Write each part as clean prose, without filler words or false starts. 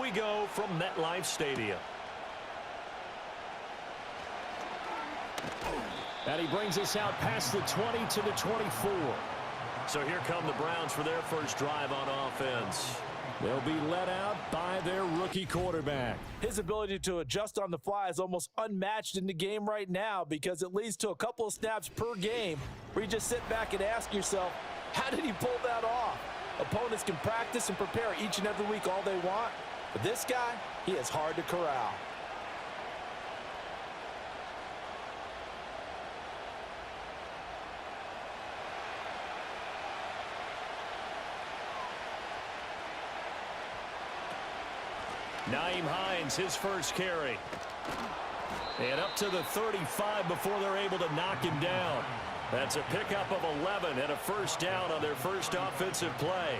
We go from MetLife Stadium. And he brings us out past the 20 to the 24. So here come the Browns for their first drive on offense. They'll be led out by their rookie quarterback. His ability to adjust on the fly is almost unmatched in the game right now because it leads to a couple of snaps per game where you just sit back and ask yourself, how did he pull that off? Opponents can practice and prepare each and every week all they want, but this guy, he is hard to corral. Nyheim Hines, his first carry. And up to the 35 before they're able to knock him down. That's a pickup of 11 and a first down on their first offensive play.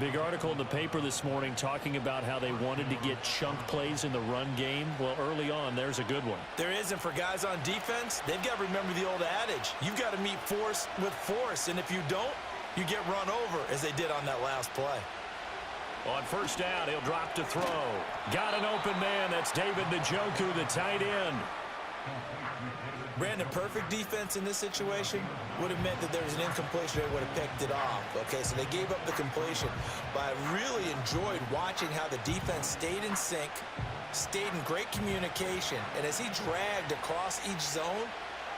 Big article in the paper this morning talking about how they wanted to get chunk plays in the run game. Well, early on, there's a good one. There isn't for guys on defense. They've got to remember the old adage. You've got to meet force with force, and if you don't, you get run over, as they did on that last play. On first down, he'll drop to throw. Got an open man. That's David Njoku, the tight end. Brandon, perfect defense in this situation would have meant that there was an incompletion. They would have picked it off. Okay, so they gave up the completion. But I really enjoyed watching how the defense stayed in sync, stayed in great communication. And as he dragged across each zone,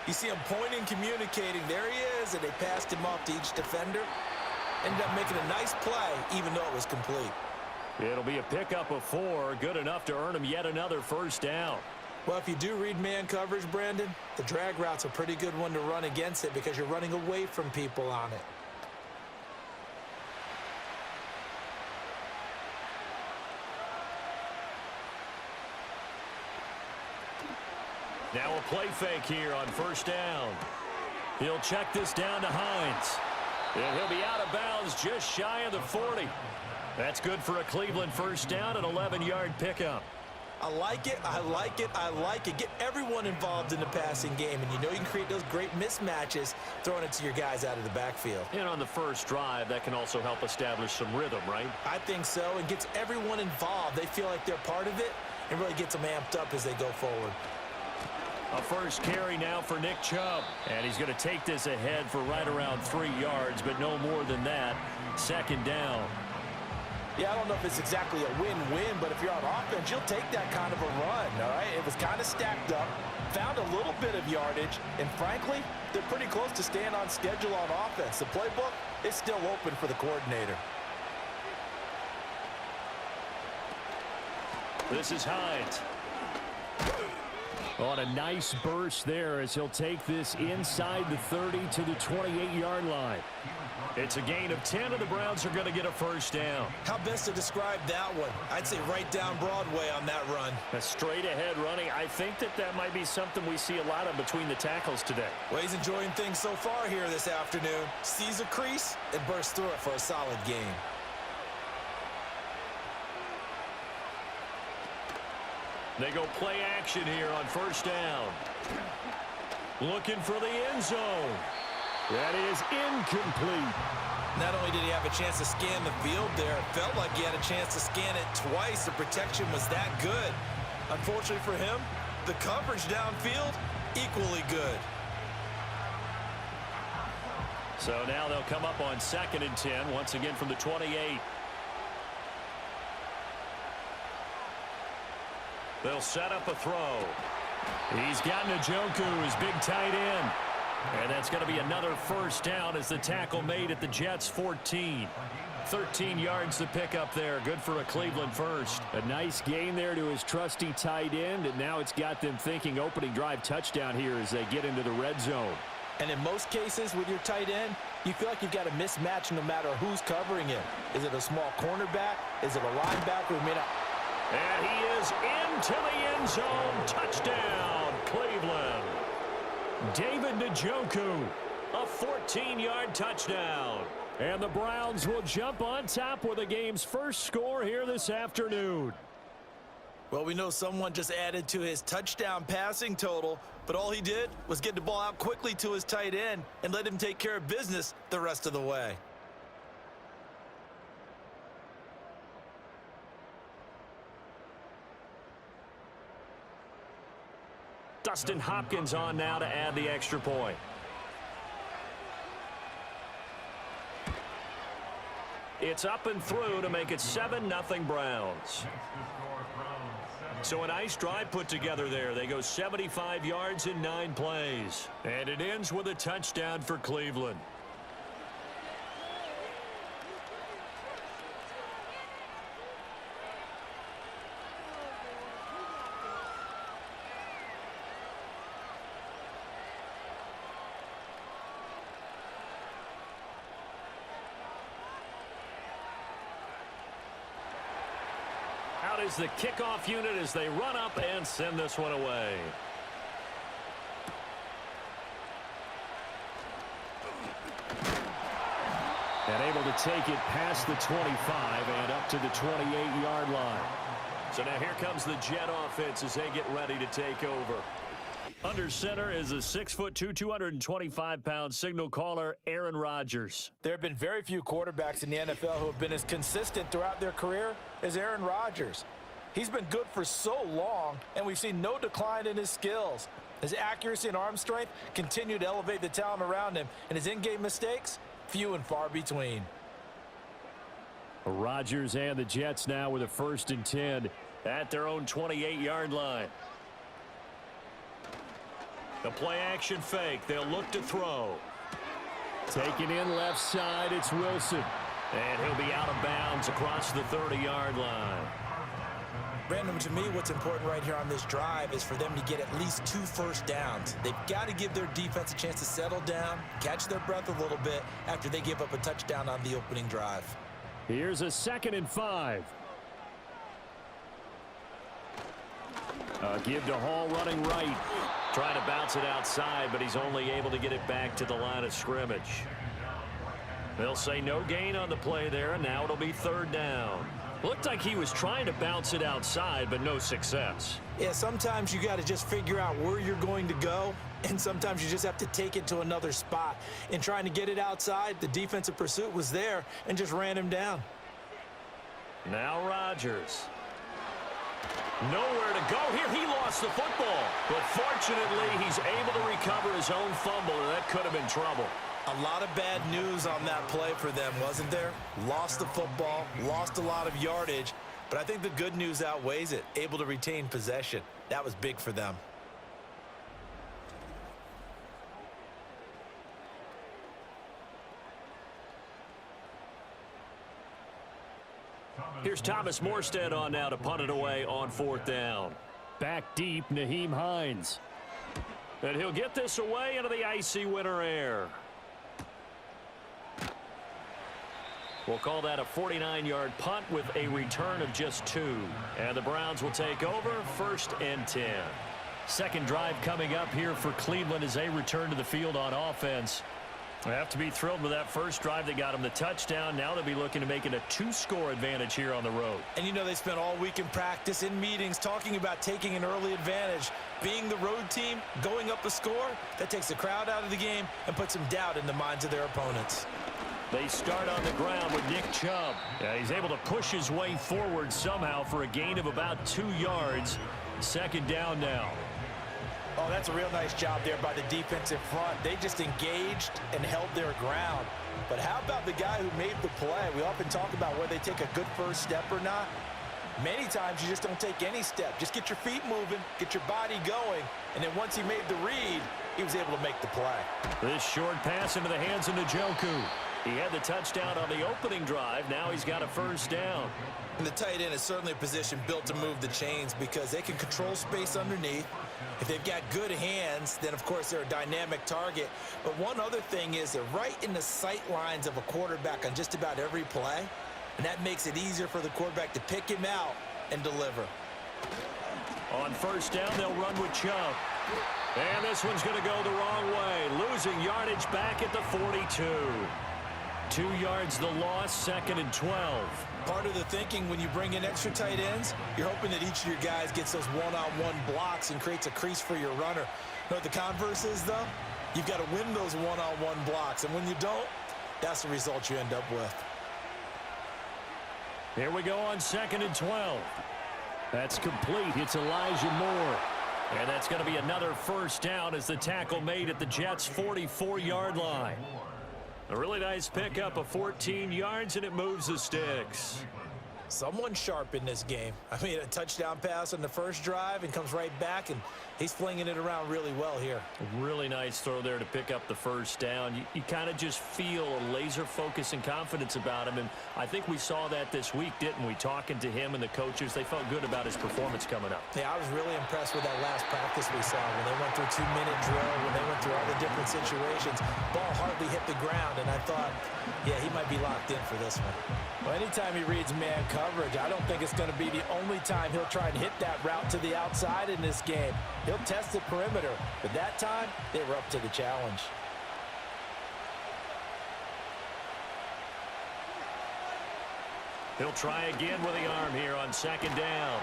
you see him pointing, communicating. There he is, and they passed him off to each defender. Ended up making a nice play, even though it was complete. It'll be a pickup of 4, good enough to earn him yet another first down. Well, if you do read man coverage, Brandon, the drag route's a pretty good one to run against it because you're running away from people on it. Now a play fake here on first down. He'll check this down to Hines. And he'll be out of bounds just shy of the 40. That's good for a Cleveland first down, an 11-yard pickup. I like it, I like it, I like it. Get everyone involved in the passing game, and you know you can create those great mismatches throwing it to your guys out of the backfield. And on the first drive, that can also help establish some rhythm, right? I think so. It gets everyone involved. They feel like they're part of it and really gets them amped up as they go forward. A first carry now for Nick Chubb. And he's going to take this ahead for right around 3 yards, but no more than that. Second down. Yeah, I don't know if it's exactly a win-win, but if you're on offense, you'll take that kind of a run, all right? It was kind of stacked up, found a little bit of yardage, and frankly, they're pretty close to staying on schedule on offense. The playbook is still open for the coordinator. This is Hines. On a nice burst there as he'll take this inside the 30 to the 28-yard line. It's a gain of 10, and the Browns are going to get a first down. How best to describe that one? I'd say right down Broadway on that run. A straight-ahead running. I think that might be something we see a lot of between the tackles today. Well, he's enjoying things so far here this afternoon. Sees a crease and bursts through it for a solid gain. They go play action here on first down. Looking for the end zone. That is incomplete. Not only did he have a chance to scan the field there, it felt like he had a chance to scan it twice. The protection was that good. Unfortunately for him, the coverage downfield, equally good. So now they'll come up on 2nd and 10, once again from the 28. They'll set up a throw. He's got Njoku, his big tight end. And that's going to be another first down as the tackle made at the Jets' 14. 13 yards to pick up there. Good for a Cleveland first. A nice gain there to his trusty tight end, and now it's got them thinking opening drive touchdown here as they get into the red zone. And in most cases with your tight end, you feel like you've got a mismatch no matter who's covering it. Is it a small cornerback? Is it a linebacker? And he is into the end zone. Touchdown, Cleveland. David Njoku, a 14-yard touchdown. And the Browns will jump on top with the game's first score here this afternoon. Well, we know someone just added to his touchdown passing total, but all he did was get the ball out quickly to his tight end and let him take care of business the rest of the way. Dustin Hopkins on now to add the extra point. It's up and through to make it 7-0 Browns. So a nice drive put together there. They go 75 yards in 9 plays. And it ends with a touchdown for Cleveland. Out is the kickoff unit as they run up and send this one away. And able to take it past the 25 and up to the 28-yard line. So now here comes the Jet offense as they get ready to take over. Under center is a 6'2", 225-pound signal caller, Aaron Rodgers. There have been very few quarterbacks in the NFL who have been as consistent throughout their career as Aaron Rodgers. He's been good for so long, and we've seen no decline in his skills. His accuracy and arm strength continue to elevate the talent around him, and his in-game mistakes, few and far between. Rodgers and the Jets now with a 1st and 10 at their own 28-yard line. The play action fake. They'll look to throw. Taken in left side. It's Wilson. And he'll be out of bounds across the 30-yard line. Brandon, to me, what's important right here on this drive is for them to get at least 2 first downs. They've got to give their defense a chance to settle down, catch their breath a little bit after they give up a touchdown on the opening drive. Here's a 2nd and 5. Give to Hall running right. Trying to bounce it outside, but he's only able to get it back to the line of scrimmage. They'll say no gain on the play there, and now it'll be 3rd down. Looked like he was trying to bounce it outside, but no success. Yeah, sometimes you got to just figure out where you're going to go, and sometimes you just have to take it to another spot. In trying to get it outside, the defensive pursuit was there and just ran him down. Now Rodgers. Nowhere to go here. He lost the football, but fortunately he's able to recover his own fumble, and that could have been trouble. A lot of bad news on that play for them, wasn't there? Lost the football, lost a lot of yardage, but I think the good news outweighs it. Able to retain possession. That was big for them. Here's Thomas Morstead on now to punt it away on 4th down. Back deep, Nyheim Hines. And he'll get this away into the icy winter air. We'll call that a 49-yard punt with a return of just 2. And the Browns will take over 1st and 10. Second drive coming up here for Cleveland as they return to the field on offense. They have to be thrilled with that first drive that got them the touchdown. Now they'll be looking to make it a 2-score advantage here on the road. And you know they spent all week in practice, in meetings, talking about taking an early advantage. Being the road team, going up a score, that takes the crowd out of the game and puts some doubt in the minds of their opponents. They start on the ground with Nick Chubb. He's able to push his way forward somehow for a gain of about 2 yards. 2nd down now. Oh, that's a real nice job there by the defense in front. They just engaged and held their ground. But how about the guy who made the play? We often talk about whether they take a good first step or not. Many times you just don't take any step. Just get your feet moving, get your body going, and then once he made the read, he was able to make the play. This short pass into the hands of Njoku. He had the touchdown on the opening drive. Now he's got a 1st down. And the tight end is certainly a position built to move the chains because they can control space underneath. If they've got good hands, then, of course, they're a dynamic target. But one other thing is they're right in the sight lines of a quarterback on just about every play, and that makes it easier for the quarterback to pick him out and deliver. On 1st down, they'll run with Chubb. And this one's going to go the wrong way. Losing yardage back at the 42. 2 yards the loss, 2nd and 12. Part of the thinking when you bring in extra tight ends, you're hoping that each of your guys gets those one-on-one blocks and creates a crease for your runner. You know what the converse is, though? You've got to win those one-on-one blocks, and when you don't, that's the result you end up with. Here we go on 2nd and 12. That's complete. It's Elijah Moore. And that's going to be another first down as the tackle made at the Jets' 44-yard line. A really nice pickup of 14 yards, and it moves the sticks. Someone sharp in this game. I mean, a touchdown pass on the first drive and comes right back, and he's flinging it around really well here. A really nice throw there to pick up the first down. You kind of just feel a laser focus and confidence about him, and I think we saw that this week, didn't we? Talking to him and the coaches, they felt good about his performance coming up. Yeah, I was really impressed with that last practice we saw when they went through 2-minute drill, when they went through all the different situations. Ball hardly hit the ground, and I thought, yeah, he might be locked in for this one. Well, anytime he reads man coverage, I don't think it's going to be the only time he'll try and hit that route to the outside in this game. He'll test the perimeter, but that time, they were up to the challenge. He'll try again with the arm here on second down.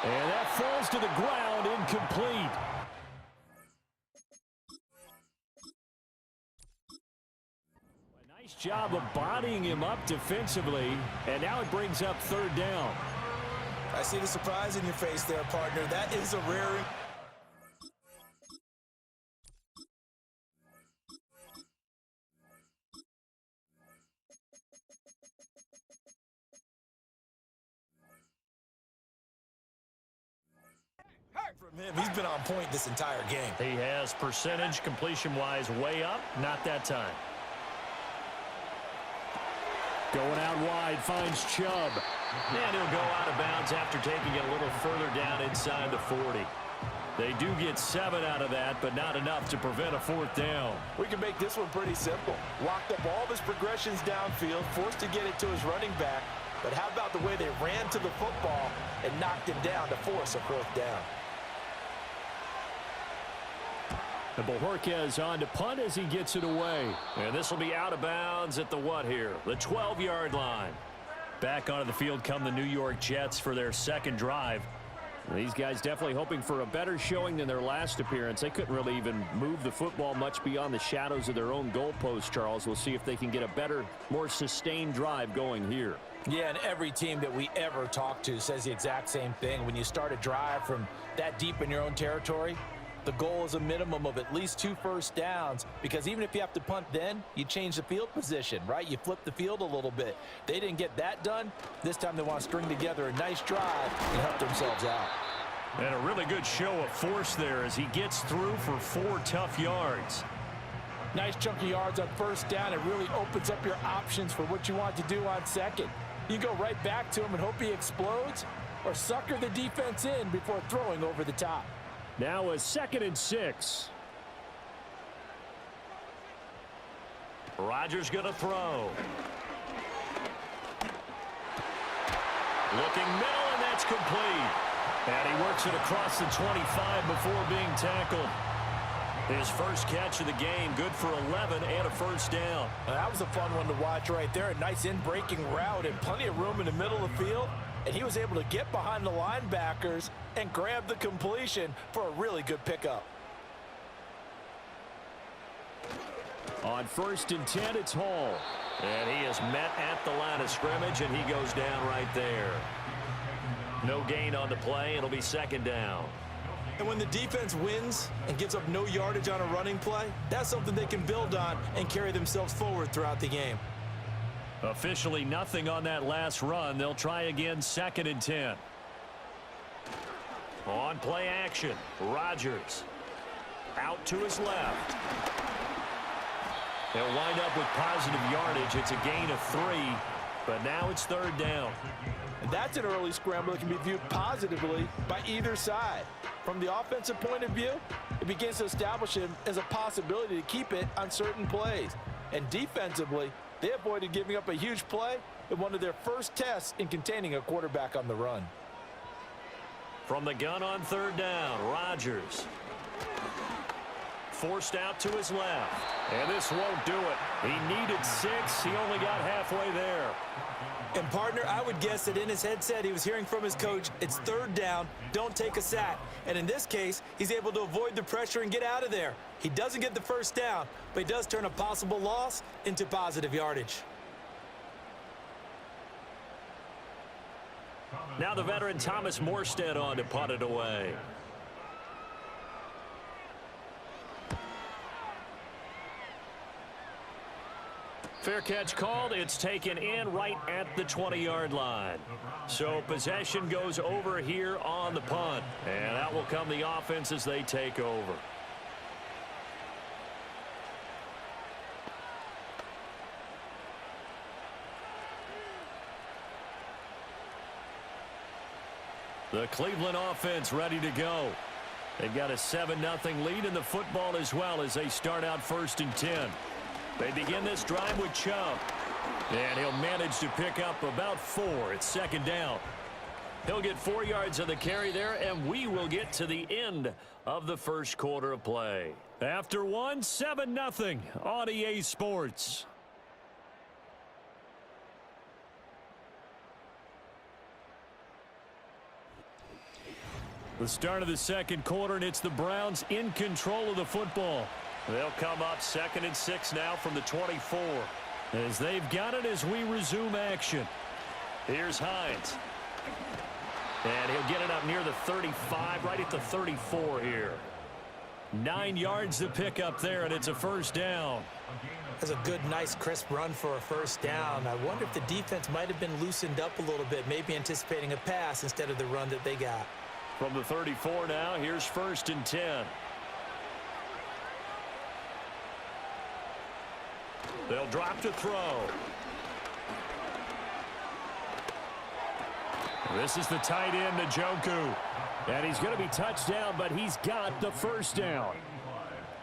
And that falls to the ground, incomplete. Nice job of bodying him up defensively, and now it brings up third down. I see the surprise in your face there, partner. That is a rare... from him. He's been on point this entire game. He has percentage completion-wise way up, not that time. Going out wide, finds Chubb. And he'll go out of bounds after taking it a little further down inside the 40. They do get 7 out of that, but not enough to prevent a fourth down. We can make this one pretty simple. Locked up all of his progressions downfield, forced to get it to his running back. But how about the way they ran to the football and knocked him down to force a fourth down? And Bojorquez on to punt as he gets it away. And this will be out of bounds at the what here? The 12-yard line. Back onto the field come the New York Jets for their second drive. These guys definitely hoping for a better showing than their last appearance. They couldn't really even move the football much beyond the shadows of their own goalpost, Charles. We'll see if they can get a better, more sustained drive going here. Yeah, and every team that we ever talk to says the exact same thing. When you start a drive from that deep in your own territory, the goal is a minimum of at least 2 first downs, because even if you have to punt then, you change the field position, right? You flip the field a little bit. They didn't get that done. This time they want to string together a nice drive and help themselves out. And a really good show of force there as he gets through for 4 tough yards. Nice chunk of yards on first down. It really opens up your options for what you want to do on second. You go right back to him and hope he explodes, or sucker the defense in before throwing over the top. Now a 2nd and 6. Rodgers going to throw. Looking middle, and that's complete. And he works it across the 25 before being tackled. His first catch of the game, good for 11 and a first down. That was a fun one to watch right there. A nice in-breaking route and plenty of room in the middle of the field. And he was able to get behind the linebackers and grab the completion for a really good pickup. On 1st and 10, it's Hall. And he is met at the line of scrimmage, and he goes down right there. No gain on the play. It'll be 2nd down. And when the defense wins and gives up no yardage on a running play, that's something they can build on and carry themselves forward throughout the game. Officially nothing on that last run. They'll try again, 2nd and 10. On play action, Rodgers out to his left. He'll wind up with positive yardage. It's a gain of 3, but now it's 3rd down. And that's an early scramble that can be viewed positively by either side. From the offensive point of view, it begins to establish him as a possibility to keep it on certain plays. And defensively, they avoided giving up a huge play in one of their first tests in containing a quarterback on the run. From the gun on 3rd down, Rodgers. Forced out to his left. And this won't do it. He needed 6. He only got halfway there. And, partner, I would guess that in his headset he was hearing from his coach, it's 3rd down, don't take a sack. And in this case, he's able to avoid the pressure and get out of there. He doesn't get the first down, but he does turn a possible loss into positive yardage. Now the veteran Thomas Morstead on to punt it away. Fair catch called. It's taken in right at the 20-yard line. So possession goes over here on the punt. And out will come the offense as they take over. The Cleveland offense ready to go. They've got a 7-0 lead in the football as well as they start out 1st and 10. They begin this drive with Chubb. And he'll manage to pick up about 4. It's 2nd down. He'll get 4 yards of the carry there, and we will get to the end of the first quarter of play. After 7-0 on EA Sports. The start of the second quarter, and it's the Browns in control of the football. They'll come up 2nd and 6 now from the 24. As they've got it as we resume action. Here's Hines. And he'll get it up near the 35, right at the 34 here. 9 yards to pick up there, and it's a 1st down. That's a good, nice, crisp run for a 1st down. I wonder if the defense might have been loosened up a little bit, maybe anticipating a pass instead of the run that they got. From the 34 now, here's 1st and 10. They'll drop to throw. This is the tight end, Njoku. And he's going to be touched down, but he's got the 1st down.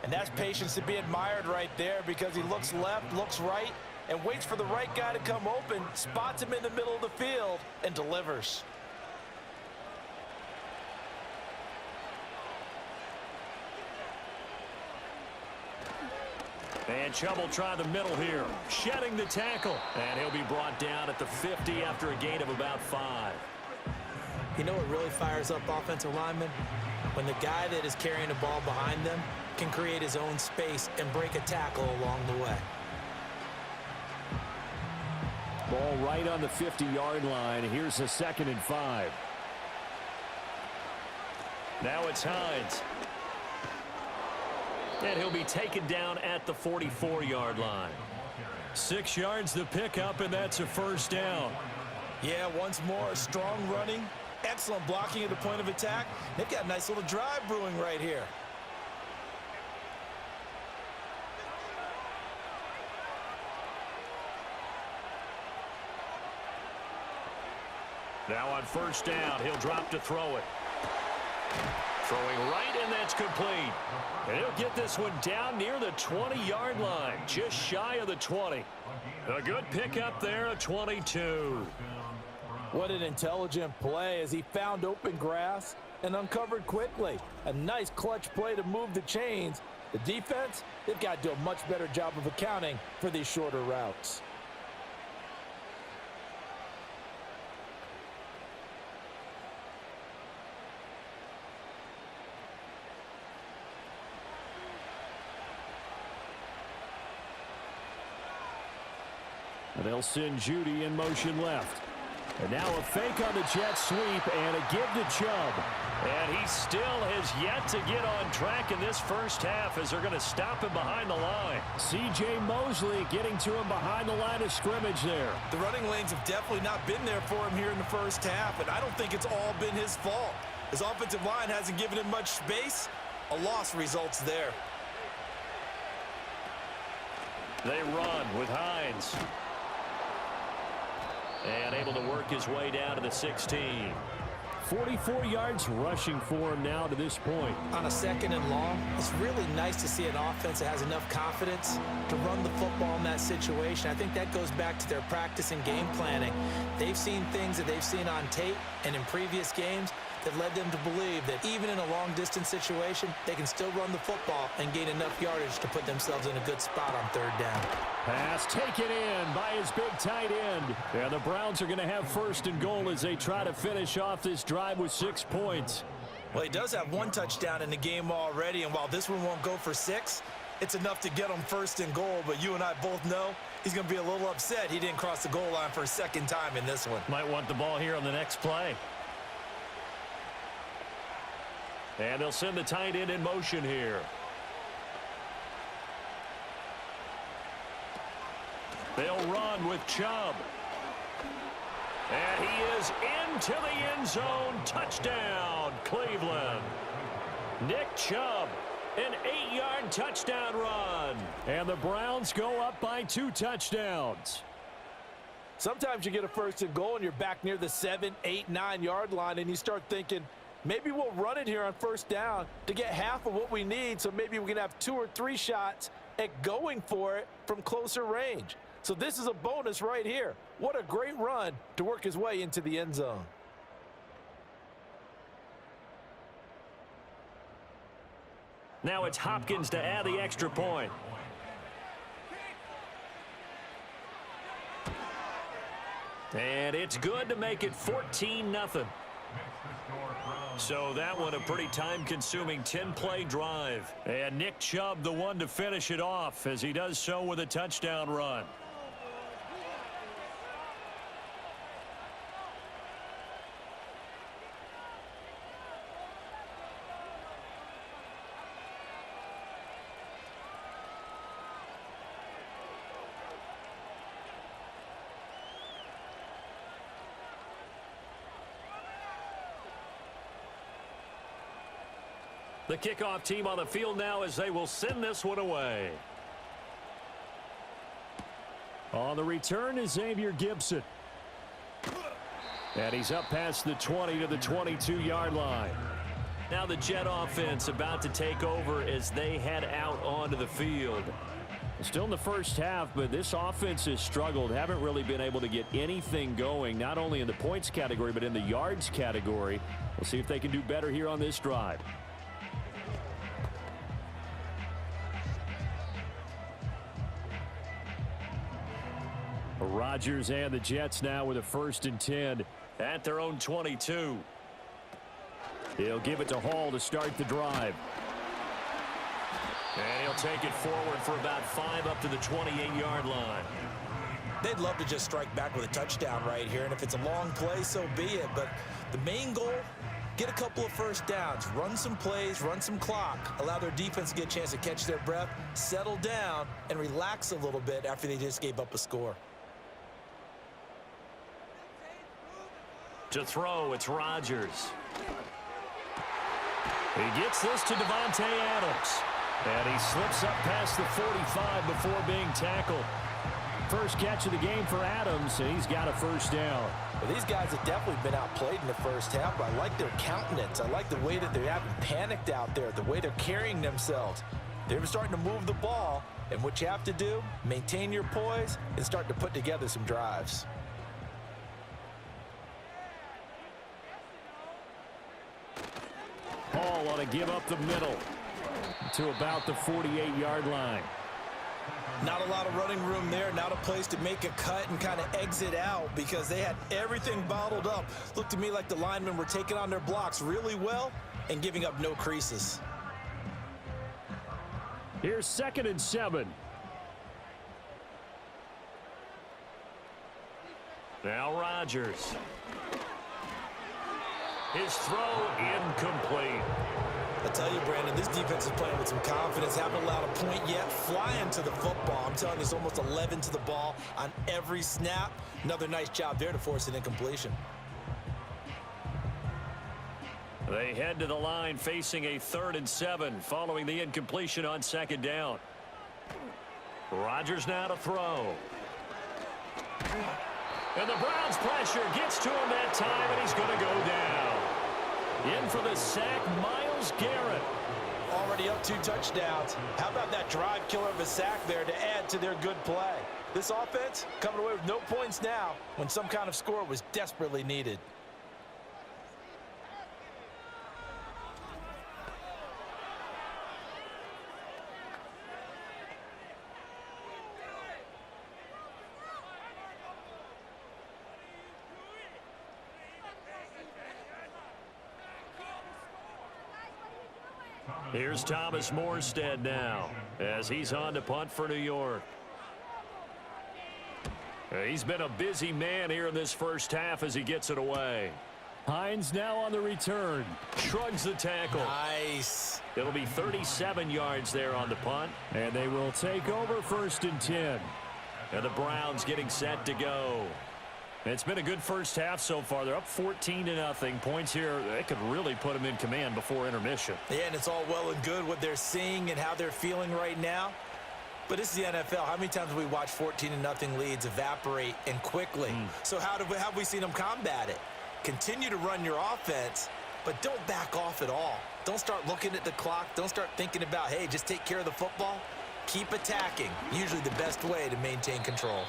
And that's patience to be admired right there because he looks left, looks right, and waits for the right guy to come open, spots him in the middle of the field, and delivers. And Chubb will try the middle here. Shedding the tackle. And he'll be brought down at the 50 after a gain of about 5. You know what really fires up offensive linemen? When the guy that is carrying the ball behind them can create his own space and break a tackle along the way. Ball right on the 50-yard line. Here's a 2nd and 5. Now it's Hines. And he'll be taken down at the 44-yard line. 6 yards to pick up, and that's a 1st down. Yeah, once more, strong running, excellent blocking at the point of attack. They've got a nice little drive brewing right here. Now on 1st down, he'll drop to throw it. Throwing right, and that's complete. And he'll get this one down near the 20-yard line, just shy of the 20. A good pickup there, a 22. What an intelligent play as he found open grass and uncovered quickly. A nice clutch play to move the chains. The defense, they've got to do a much better job of accounting for these shorter routes. And they'll send Judy in motion left. And now a fake on the jet sweep and a give to Chubb. And he still has yet to get on track in this first half as they're going to stop him behind the line. C.J. Mosley getting to him behind the line of scrimmage there. The running lanes have definitely not been there for him here in the first half, and I don't think it's all been his fault. His offensive line hasn't given him much space. A loss results there. They run with Hines. And able to work his way down to the 16. 44 yards rushing for him now to this point. On a 2nd and long, it's really nice to see an offense that has enough confidence to run the football in that situation. I think that goes back to their practice and game planning. They've seen things that they've seen on tape and in previous games that led them to believe that even in a long-distance situation, they can still run the football and gain enough yardage to put themselves in a good spot on 3rd down. Pass taken in by his big tight end. And the Browns are going to have 1st and goal as they try to finish off this drive with 6 points. Well, he does have 1 touchdown in the game already, and while this one won't go for 6, it's enough to get him 1st and goal. But you and I both know he's going to be a little upset he didn't cross the goal line for a 2nd time in this one. Might want the ball here on the next play. And they'll send the tight end in motion here. They'll run with Chubb. And he is into the end zone. Touchdown, Cleveland. Nick Chubb, an 8-yard touchdown run. And the Browns go up by 2 touchdowns. Sometimes you get a first and goal and you're back near the 7, 8, 9-yard line and you start thinking, maybe we'll run it here on first down to get half of what we need, so maybe we can have 2 or 3 shots at going for it from closer range. So this is a bonus right here. What a great run to work his way into the end zone. Now it's Hopkins to add the extra point. And it's good to make it 14-0. So that one a pretty time-consuming 10-play drive. And Nick Chubb the one to finish it off as he does so with a touchdown run. The kickoff team on the field now as they will send this one away. On the return is Xavier Gibson. And he's up past the 20 to the 22-yard line. Now the Jet offense about to take over as they head out onto the field. Still in the first half, but this offense has struggled. Haven't really been able to get anything going, not only in the points category, but in the yards category. We'll see if they can do better here on this drive. Rodgers and the Jets now with a 1st and 10 at their own 22. He'll give it to Hall to start the drive. And he'll take it forward for about 5 up to the 28-yard line. They'd love to just strike back with a touchdown right here, and if it's a long play, so be it. But the main goal, get a couple of first downs, run some plays, run some clock, allow their defense to get a chance to catch their breath, settle down, and relax a little bit after they just gave up a score. To throw, it's Rodgers. He gets this to Devontae Adams. And he slips up past the 45 before being tackled. First catch of the game for Adams, and he's got a first down. Well, these guys have definitely been outplayed in the first half, but I like their countenance. I like the way that they haven't panicked out there, the way they're carrying themselves. They're starting to move the ball, and what you have to do, maintain your poise and start to put together some drives. Hall ought to give up the middle to about the 48-yard line. Not a lot of running room there, not a place to make a cut and kind of exit out because they had everything bottled up. Looked to me like the linemen were taking on their blocks really well and giving up no creases. Here's 2nd and 7. Now Rodgers. His throw incomplete. I tell you, Brandon, this defense is playing with some confidence. Haven't allowed a point yet. Flying to the football. I'm telling you, it's almost 11 to the ball on every snap. Another nice job there to force an incompletion. They head to the line facing a 3rd and 7 following the incompletion on 2nd down. Rodgers now to throw. And the Browns pressure gets to him that time, and he's going to go down. In for the sack, Myles Garrett. Already up 2 touchdowns. How about that drive killer of a sack there to add to their good play? This offense coming away with no points now when some kind of score was desperately needed. Here's Thomas Morstead now as he's on to punt for New York. He's been a busy man here in this first half as he gets it away. Hines now on the return. Shrugs the tackle. Nice. It'll be 37 yards there on the punt. And they will take over 1st and 10. And the Browns getting set to go. It's been a good first half so far. They're up 14-0. Points here, they could really put them in command before intermission. Yeah, and it's all well and good what they're seeing and how they're feeling right now. But this is the NFL. How many times have we watched 14-0 leads evaporate and quickly? So how have we seen them combat it? Continue to run your offense, but don't back off at all. Don't start looking at the clock. Don't start thinking about, hey, just take care of the football. Keep attacking. Usually the best way to maintain control.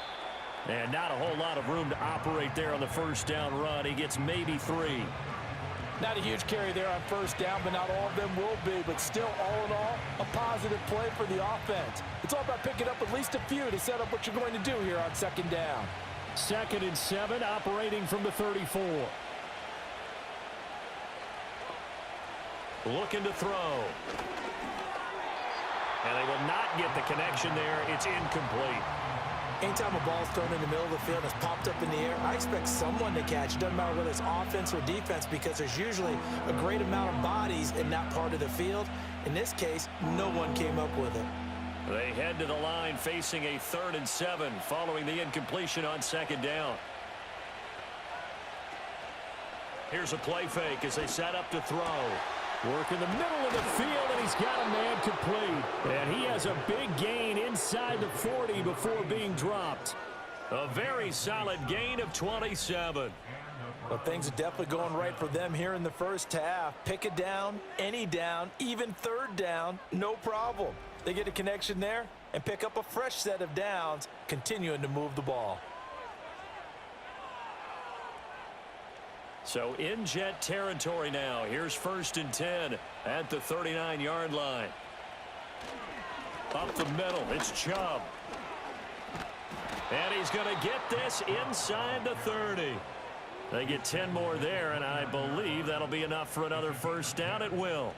And not a whole lot of room to operate there on the first down run. He gets maybe 3. Not a huge carry there on first down, but not all of them will be. But still, all in all, a positive play for the offense. It's all about picking up at least a few to set up what you're going to do here on second down. 2nd and 7, operating from the 34. Looking to throw. And they will not get the connection there. It's incomplete. Anytime a ball's thrown in the middle of the field and it's popped up in the air, I expect someone to catch. It doesn't matter whether it's offense or defense because there's usually a great amount of bodies in that part of the field. In this case, no one came up with it. They head to the line facing a 3rd and 7 following the incompletion on 2nd down. Here's a play fake as they set up to throw. Work in the middle of the field, and he's got a man complete. And he has a big gain inside the 40 before being dropped. A very solid gain of 27. Well, things are definitely going right for them here in the first half. Pick it down, any down, even 3rd down, no problem. They get a connection there and pick up a fresh set of downs, continuing to move the ball. So in Jet territory now. Here's 1st and 10 at the 39-yard line. Up the middle, it's Chubb. And he's going to get this inside the 30. They get 10 more there, and I believe that'll be enough for another first down. It will.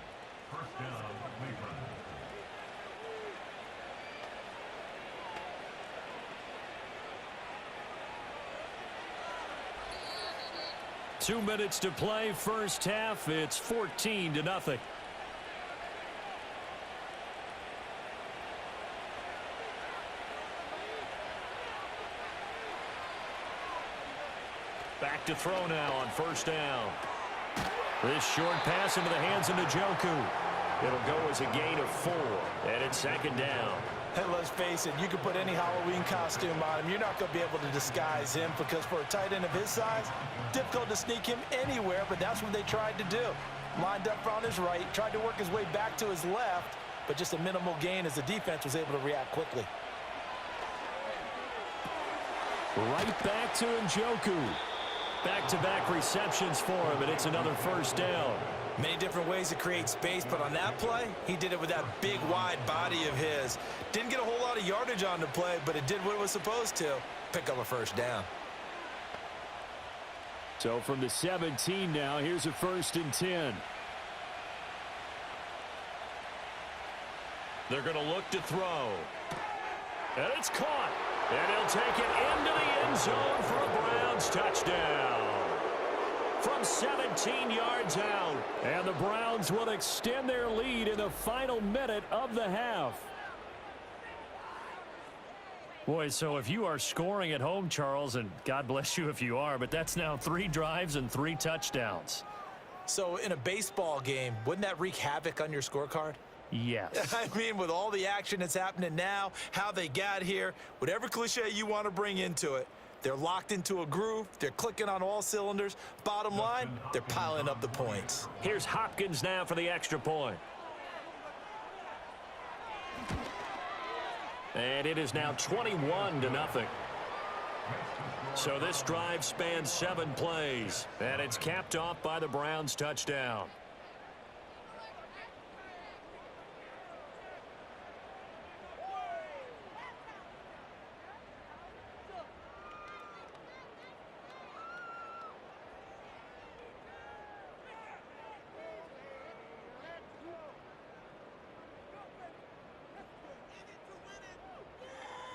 2 minutes to play, first half. It's 14-0. Back to throw now on first down. This short pass into the hands of Njoku. It'll go as a gain of 4, and it's 2nd down. Hey, let's face it, you can put any Halloween costume on him. You're not going to be able to disguise him because for a tight end of his size, difficult to sneak him anywhere, but that's what they tried to do. Lined up on his right, tried to work his way back to his left, but just a minimal gain as the defense was able to react quickly. Right back to Njoku. Back-to-back receptions for him, and it's another first down. Many different ways to create space, but on that play, he did it with that big, wide body of his. Didn't get a whole lot of yardage on the play, but it did what it was supposed to. Pick up a first down. So from the 17 now, here's a 1st and 10. They're going to look to throw. And it's caught. And he'll take it into the end zone for a Browns touchdown. From 17 yards out. And the Browns will extend their lead in the final minute of the half. Boy, so if you are scoring at home, Charles, and God bless you if you are, but that's now 3 drives and 3 touchdowns. So in a baseball game, wouldn't that wreak havoc on your scorecard? Yes. I mean, with all the action that's happening now, how they got here, whatever cliche you want to bring into it, they're locked into a groove. They're clicking on all cylinders. Bottom line, they're piling up the points. Here's Hopkins now for the extra point. And it is now 21-0. So this drive spans 7 plays, and it's capped off by the Browns touchdown.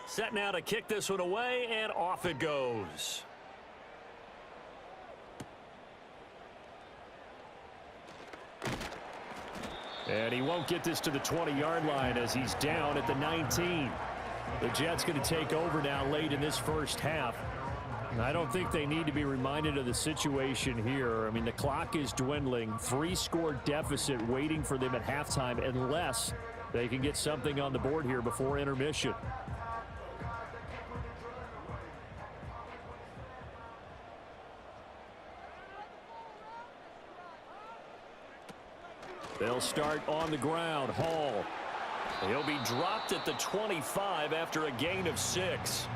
Set now to kick this one away, and off it goes. And he won't get this to the 20-yard line as he's down at the 19. The Jets going to take over now late in this first half. And I don't think they need to be reminded of the situation here. I mean, the clock is dwindling. 3-score deficit waiting for them at halftime unless they can get something on the board here before intermission. They'll start on the ground. Hall. He'll be dropped at the 25 after a gain of 6.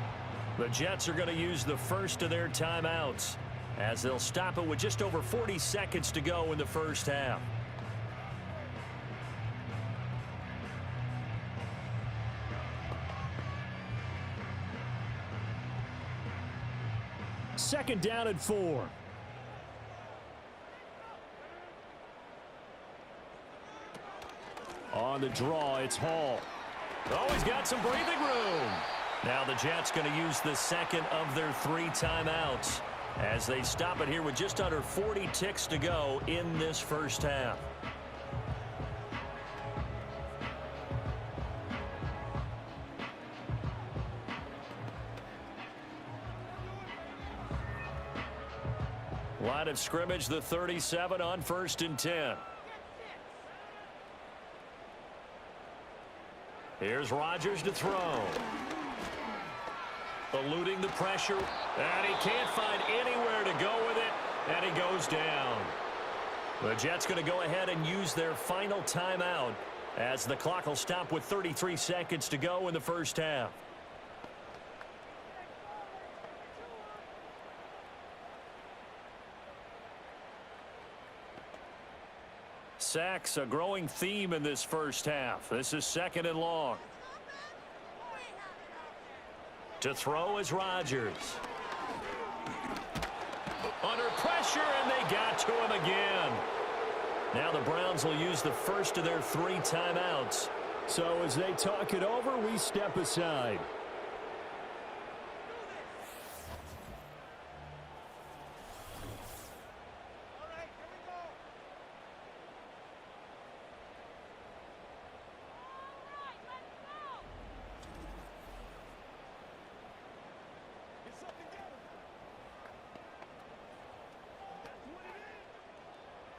The Jets are going to use the first of their timeouts as they'll stop it with just over 40 seconds to go in the first half. Second down and 4. On the draw, it's Hall. Oh, he's got some breathing room. Now the Jets going to use the second of their 3 timeouts as they stop it here with just under 40 ticks to go in this first half. Line of scrimmage, the 37 on 1st and 10. Here's Rodgers to throw. Eluding the pressure, and he can't find anywhere to go with it, and he goes down. The Jets going to go ahead and use their final timeout as the clock will stop with 33 seconds to go in the first half. Sacks, a growing theme in this first half. This is 2nd and long. To throw is Rodgers. Under pressure, and they got to him again. Now the Browns will use the first of their 3 timeouts. So as they talk it over, we step aside.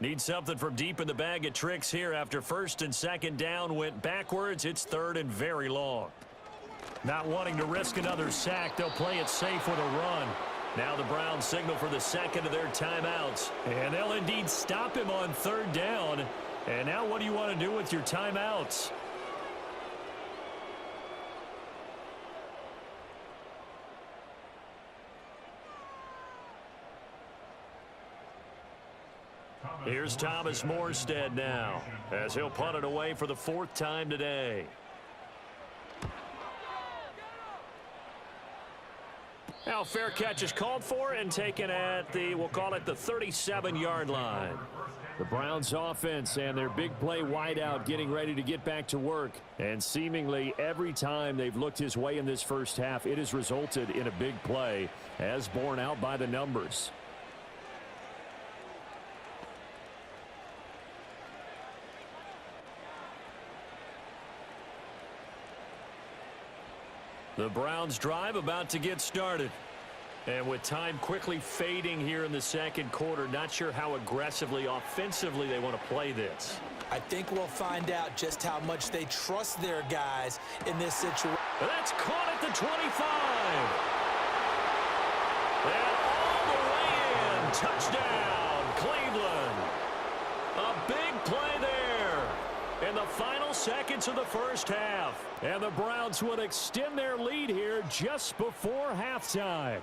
Need something from deep in the bag of tricks here after 1st and 2nd down went backwards. It's 3rd and very long. Not wanting to risk another sack, they'll play it safe with a run. Now the Browns signal for the second of their timeouts. And they'll indeed stop him on 3rd down. And now what do you want to do with your timeouts? Here's Thomas Morstead now as he'll punt it away for the 4th time today. Now fair catch is called for and taken at the, we'll call it the 37-yard line. The Browns offense and their big play wideout getting ready to get back to work. And seemingly every time they've looked his way in this first half, it has resulted in a big play as borne out by the numbers. The Browns drive about to get started. And with time quickly fading here in the second quarter, not sure how aggressively, offensively they want to play this. I think we'll find out just how much they trust their guys in this situation. That's caught at the 25. And all the way in. Touchdown, Cleveland. A big play there in the final seconds of the first half. And the Browns would extend their lead here just before halftime.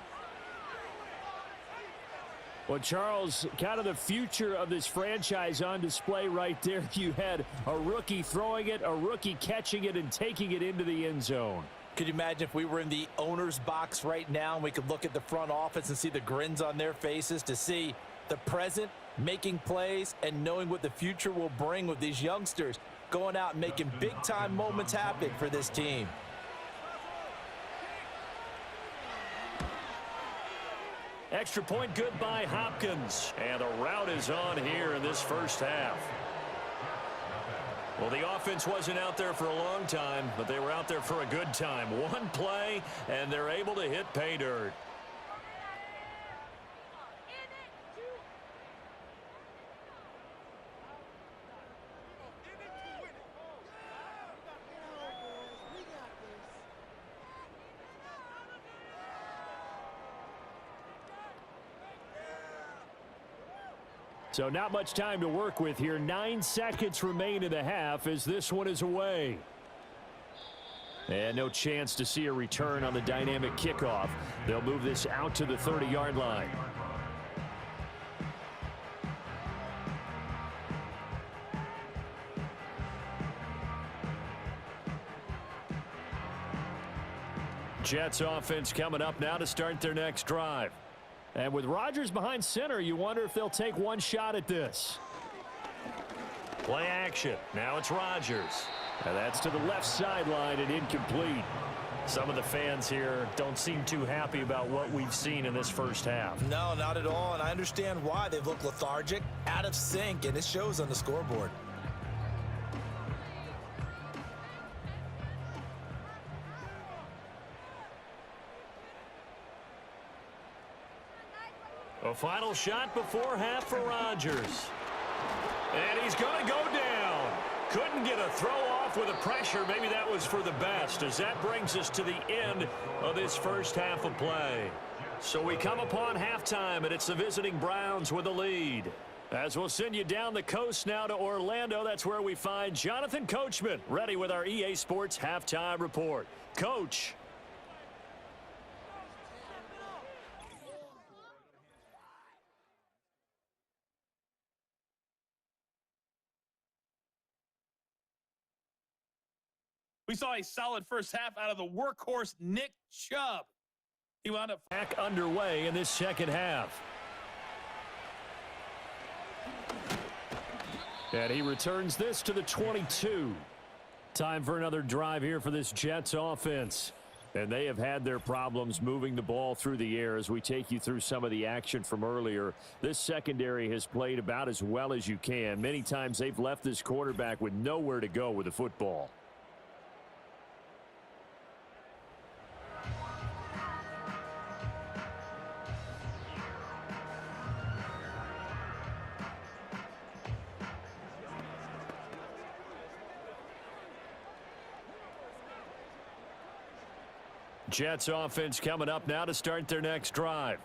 Well, Charles, kind of the future of this franchise on display right there. You had a rookie throwing it, a rookie catching it, and taking it into the end zone. Could you imagine if we were in the owner's box right now and we could look at the front office and see the grins on their faces, to see the present making plays and knowing what the future will bring with these youngsters going out and making big-time moments happen for this team. Extra point good by Hopkins. And the route is on here in this first half. Well, the offense wasn't out there for a long time, but they were out there for a good time. One play, and they're able to hit pay dirt. So not much time to work with here. 9 seconds remain in the half as this one is away. And no chance to see a return on the dynamic kickoff. They'll move this out to the 30-yard line. Jets offense coming up now to start their next drive. And with Rodgers behind center, you wonder if they'll take one shot at this. Play action. Now it's Rodgers. And that's to the left sideline and incomplete. Some of the fans here don't seem too happy about what we've seen in this first half. No, not at all, and I understand why. They've looked lethargic, out of sync, and it shows on the scoreboard. A final shot before half for Rodgers. And he's going to go down. Couldn't get a throw off with the pressure. Maybe that was for the best, as that brings us to the end of this first half of play. So we come upon halftime, and it's the visiting Browns with the lead. As we'll send you down the coast now to Orlando, that's where we find Jonathan Coachman, ready with our EA Sports Halftime Report. Coach. We saw a solid first half out of the workhorse Nick Chubb. He wound up back underway in this second half. And he returns this to the 22. Time for another drive here for this Jets offense. And they have had their problems moving the ball through the air as we take you through some of the action from earlier. This secondary has played about as well as you can. Many times they've left this quarterback with nowhere to go with the football. Jets offense coming up now to start their next drive.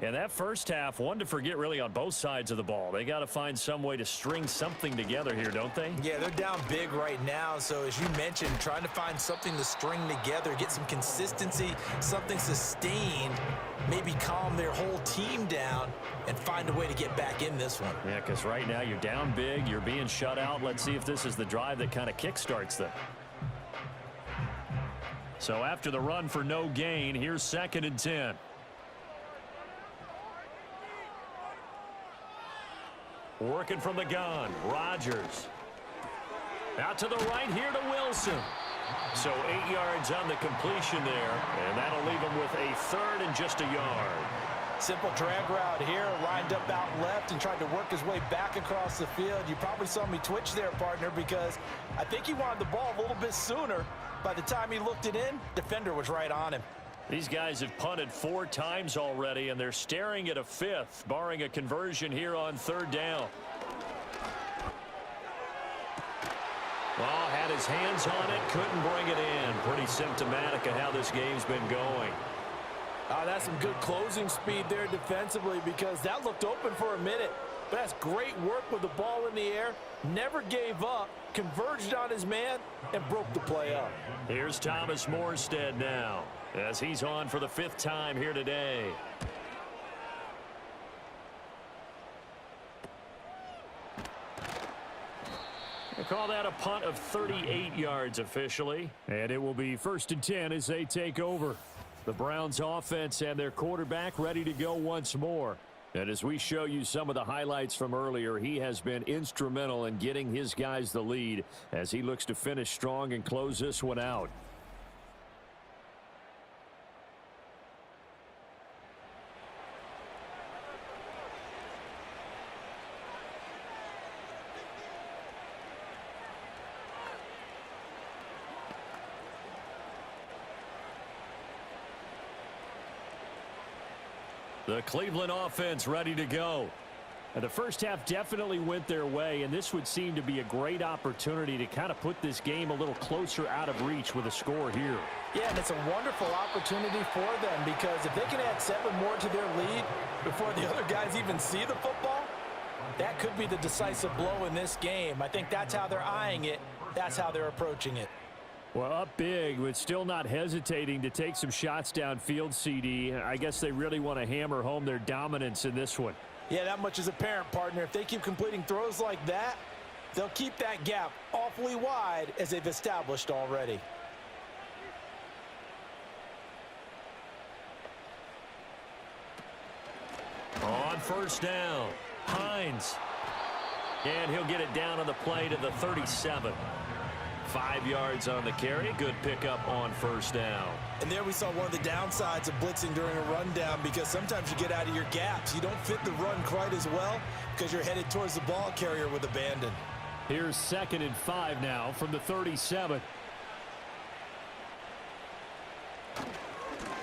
And that first half, one to forget really on both sides of the ball. They got to find some way to string something together here, don't they? Yeah, they're down big right now. So as you mentioned, trying to find something to string together, get some consistency, something sustained, maybe calm their whole team down and find a way to get back in this one. Yeah, because right now you're down big, you're being shut out. Let's see if this is the drive that kind of kickstarts them. So after the run for no gain, here's 2nd and 10. Working from the gun, Rodgers. Out to the right here to Wilson. So 8 yards on the completion there, and that'll leave him with a 3rd and just a yard. Simple drag route here, lined up out left and tried to work his way back across the field. You probably saw me twitch there, partner, because I think he wanted the ball a little bit sooner. By the time he looked it in, defender was right on him. These guys have punted 4 times already, and they're staring at a 5th, barring a conversion here on 3rd down. Well, had his hands on it, couldn't bring it in. Pretty symptomatic of how this game's been going. That's some good closing speed there defensively, because that looked open for a minute. But that's great work with the ball in the air. Never gave up, converged on his man, and broke the play up. Here's Thomas Morstead now, as he's on for the 5th time here today. They call that a punt of 38 yards officially. And it will be 1st and 10 as they take over. The Browns offense and their quarterback ready to go once more. And as we show you some of the highlights from earlier, he has been instrumental in getting his guys the lead as he looks to finish strong and close this one out. The Cleveland offense ready to go. And the first half definitely went their way, and this would seem to be a great opportunity to kind of put this game a little closer out of reach with a score here. Yeah, and it's a wonderful opportunity for them because if they can add 7 more to their lead before the other guys even see the football, that could be the decisive blow in this game. I think that's how they're eyeing it. That's how they're approaching it. Well, up big, but still not hesitating to take some shots downfield, CD. I guess they really want to hammer home their dominance in this one. Yeah, that much is apparent, partner. If they keep completing throws like that, they'll keep that gap awfully wide as they've established already. On first down, Hines. And he'll get it down on the play to the 37. 5 yards on the carry. Good pickup on first down. And there we saw one of the downsides of blitzing during a rundown because sometimes you get out of your gaps. You don't fit the run quite as well because you're headed towards the ball carrier with abandon. Here's 2nd and 5 now from the 37.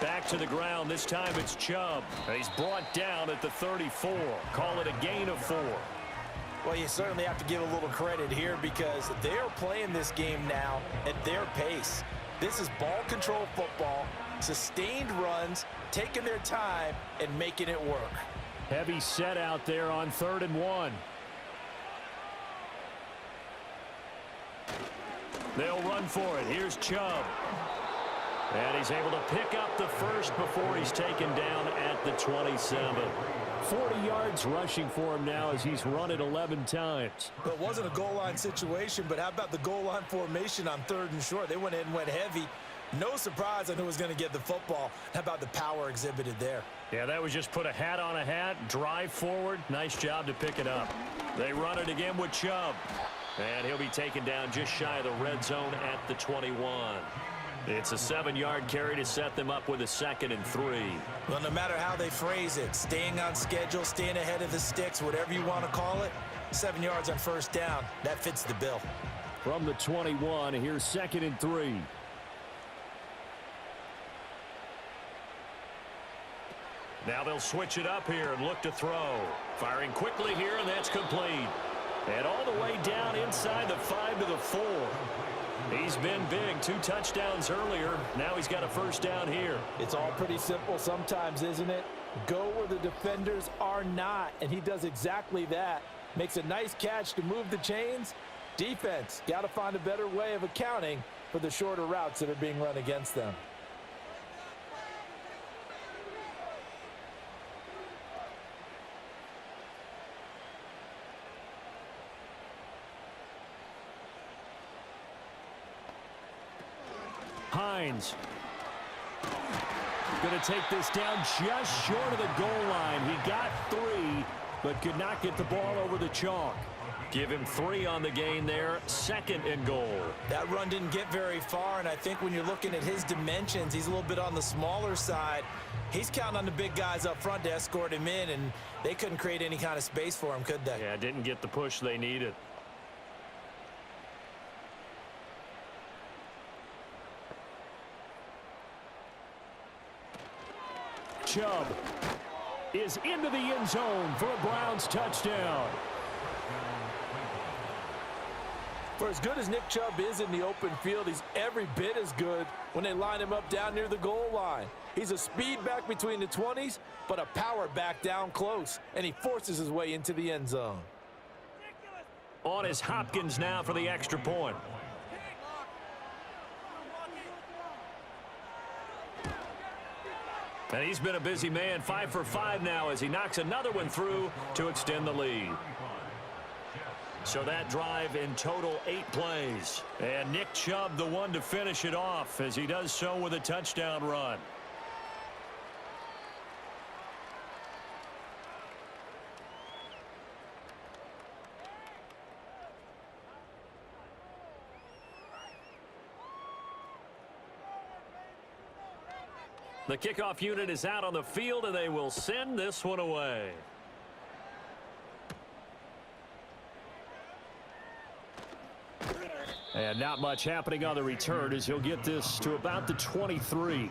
Back to the ground. This time it's Chubb. He's brought down at the 34. Call it a gain of 4. Well, you certainly have to give a little credit here because they're playing this game now at their pace. This is ball control football, sustained runs, taking their time, and making it work. Heavy set out there on 3rd and 1. They'll run for it. Here's Chubb. And he's able to pick up the first before he's taken down at the 27. 40 yards rushing for him now as he's run it 11 times. But it wasn't a goal line situation, but how about the goal line formation on 3rd and short? They went in and went heavy. No surprise on who was going to get the football. How about the power exhibited there? Yeah, that was just put a hat on a hat, drive forward. Nice job to pick it up. They run it again with Chubb. And he'll be taken down just shy of the red zone at the 21. It's a 7-yard carry to set them up with a 2nd and 3. Well, no matter how they phrase it, staying on schedule, staying ahead of the sticks, whatever you want to call it, 7 yards on first down, that fits the bill. From the 21, here's 2nd and 3. Now they'll switch it up here and look to throw. Firing quickly here, and that's complete. And all the way down inside the 5 to the 4. He's been big. 2 touchdowns earlier. Now he's got a first down here. It's all pretty simple sometimes, isn't it? Go where the defenders are not, and he does exactly that. Makes a nice catch to move the chains. Defense, got to find a better way of accounting for the shorter routes that are being run against them. Hines going to take this down just short of the goal line. He got 3, but could not get the ball over the chalk. Give him 3 on the gain there. 2nd and goal. That run didn't get very far, and I think when you're looking at his dimensions, he's a little bit on the smaller side. He's counting on the big guys up front to escort him in, and they couldn't create any kind of space for him, could they? Yeah, didn't get the push they needed. Chubb is into the end zone for a Browns touchdown. For as good as Nick Chubb is in the open field, he's every bit as good when they line him up down near the goal line. He's a speed back between the 20s, but a power back down close, and he forces his way into the end zone. On is Hopkins now for the extra point. And he's been a busy man, 5 for 5 now as he knocks another one through to extend the lead. So that drive in total 8 plays. And Nick Chubb the one to finish it off as he does so with a touchdown run. The kickoff unit is out on the field, and they will send this one away. And not much happening on the return as he'll get this to about the 23.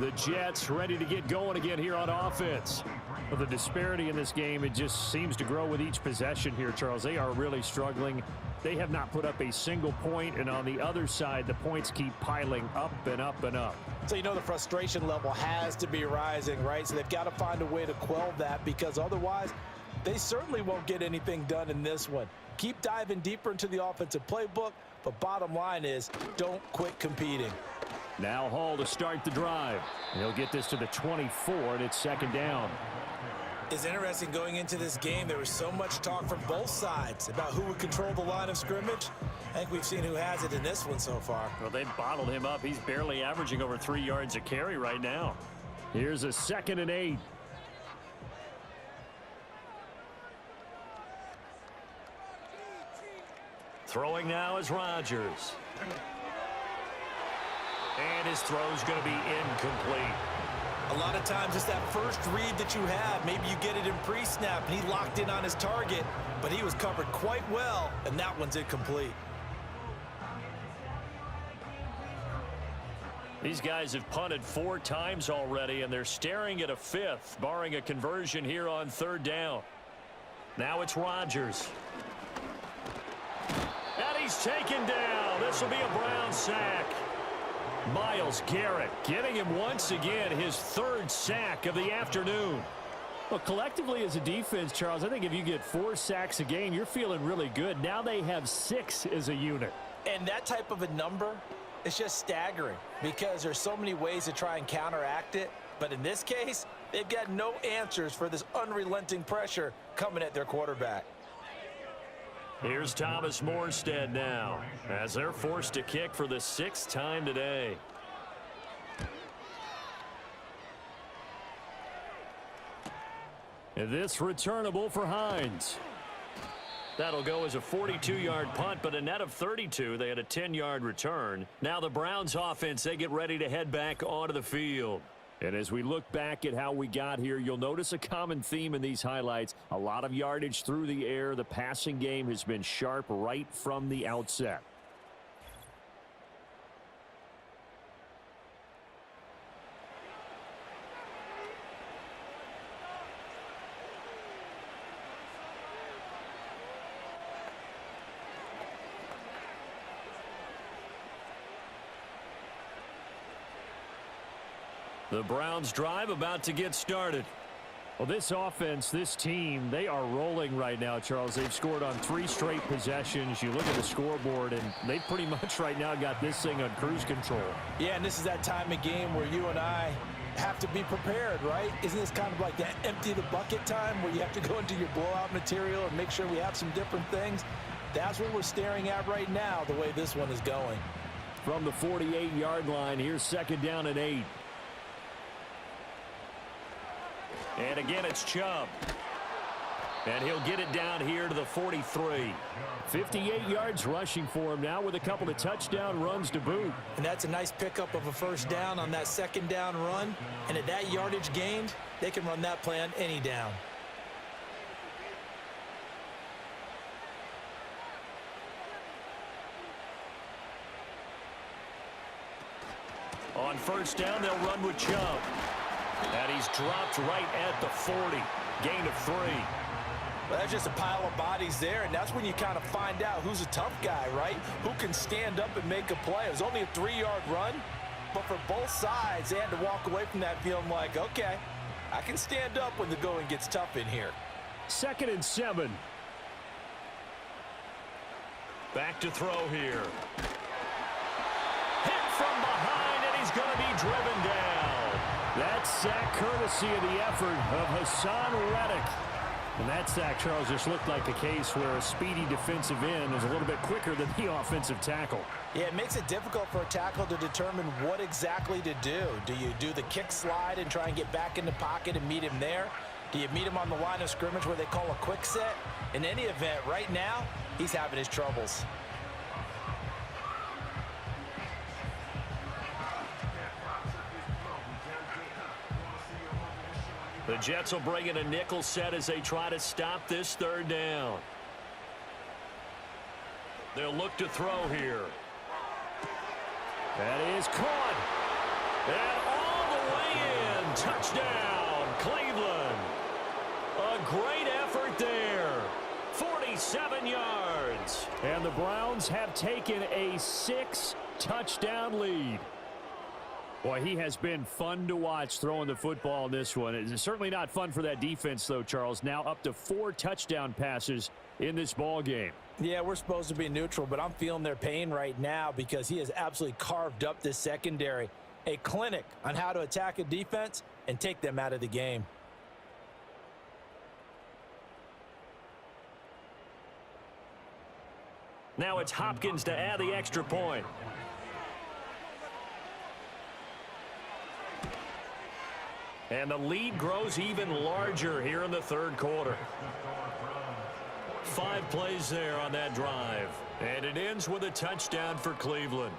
The Jets ready to get going again here on offense. Well, the disparity in this game, it just seems to grow with each possession here, Charles. They are really struggling. They have not put up a single point, and on the other side, the points keep piling up and up and up. So you know the frustration level has to be rising, right? So they've got to find a way to quell that, because otherwise they certainly won't get anything done in this one. Keep diving deeper into the offensive playbook, but bottom line is don't quit competing. Now Hall to start the drive. He'll get this to the 24, and it's second down. It's interesting going into this game. There was so much talk from both sides about who would control the line of scrimmage. I think we've seen who has it in this one so far. Well, they bottled him up. He's barely averaging over 3 yards a carry right now. Here's a 2nd and 8. Throwing now is Rodgers. And his throw's going to be incomplete. A lot of times it's that first read that you have. Maybe you get it in pre-snap, and he locked in on his target, but he was covered quite well, and that one's incomplete. These guys have punted 4 times already, and they're staring at a 5th, barring a conversion here on 3rd down. Now it's Rodgers. And he's taken down. This will be a Brown sack. Myles Garrett getting him once again, his 3rd sack of the afternoon. Well, collectively as a defense, Charles, I think if you get 4 sacks a game, you're feeling really good. Now they have 6 as a unit. And that type of a number, it's just staggering because there's so many ways to try and counteract it. But in this case, they've got no answers for this unrelenting pressure coming at their quarterback. Here's Thomas Morstead now as they're forced to kick for the 6th time today. And this returnable for Hines. That'll go as a 42-yard punt, but a net of 32. They had a 10-yard return. Now the Browns offense, they get ready to head back onto the field. And as we look back at how we got here, you'll notice a common theme in these highlights. A lot of yardage through the air. The passing game has been sharp right from the outset. The Browns drive about to get started. Well, this offense, this team, they are rolling right now, Charles. They've scored on 3 straight possessions. You look at the scoreboard, and they pretty much right now got this thing on cruise control. Yeah, and this is that time of game where you and I have to be prepared, right? Isn't this kind of like that empty the bucket time where you have to go into your blowout material and make sure we have some different things? That's what we're staring at right now, the way this one is going. From the 48-yard line, here's 2nd down and 8. And again, it's Chubb. And he'll get it down here to the 43. 58 yards rushing for him now with a couple of touchdown runs to boot. And that's a nice pickup of a 1st down on that 2nd down run. And at that yardage gained, they can run that play on any down. On 1st down, they'll run with Chubb. And he's dropped right at the 40. Gain of 3. Well, that's just a pile of bodies there, and that's when you kind of find out who's a tough guy, right? Who can stand up and make a play. It was only a 3-yard run, but for both sides, they had to walk away from that feeling like, okay, I can stand up when the going gets tough in here. 2nd and 7. Back to throw here. Hit from behind, and he's going to be driven down. That sack courtesy of the effort of Hassan Reddick. And that sack, Charles, just looked like a case where a speedy defensive end is a little bit quicker than the offensive tackle. Yeah, it makes it difficult for a tackle to determine what exactly to do. Do you do the kick slide and try and get back in the pocket and meet him there? Do you meet him on the line of scrimmage where they call a quick set? In any event, right now, he's having his troubles. The Jets will bring in a nickel set as they try to stop this 3rd down. They'll look to throw here. That is caught. And all the And touchdown, Cleveland. A great effort there. 47 yards. And the Browns have taken a 6-touchdown lead. Boy, he has been fun to watch throwing the football in this one. It's certainly not fun for that defense, though, Charles. Now up to 4 touchdown passes in this ball game. Yeah, we're supposed to be neutral, but I'm feeling their pain right now because he has absolutely carved up this secondary. A clinic on how to attack a defense and take them out of the game. Now it's Hopkins to add the extra point. And the lead grows even larger here in the third quarter. 5 plays there on that drive. And it ends with a touchdown for Cleveland.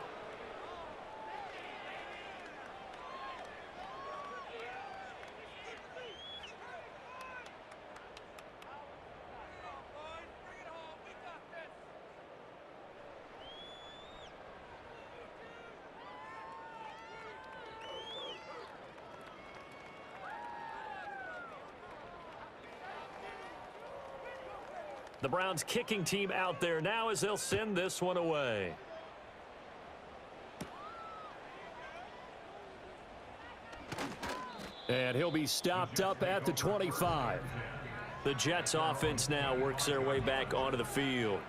The Browns kicking team out there now as they'll send this one away. And he'll be stopped up at the 25. The Jets offense now works their way back onto the field.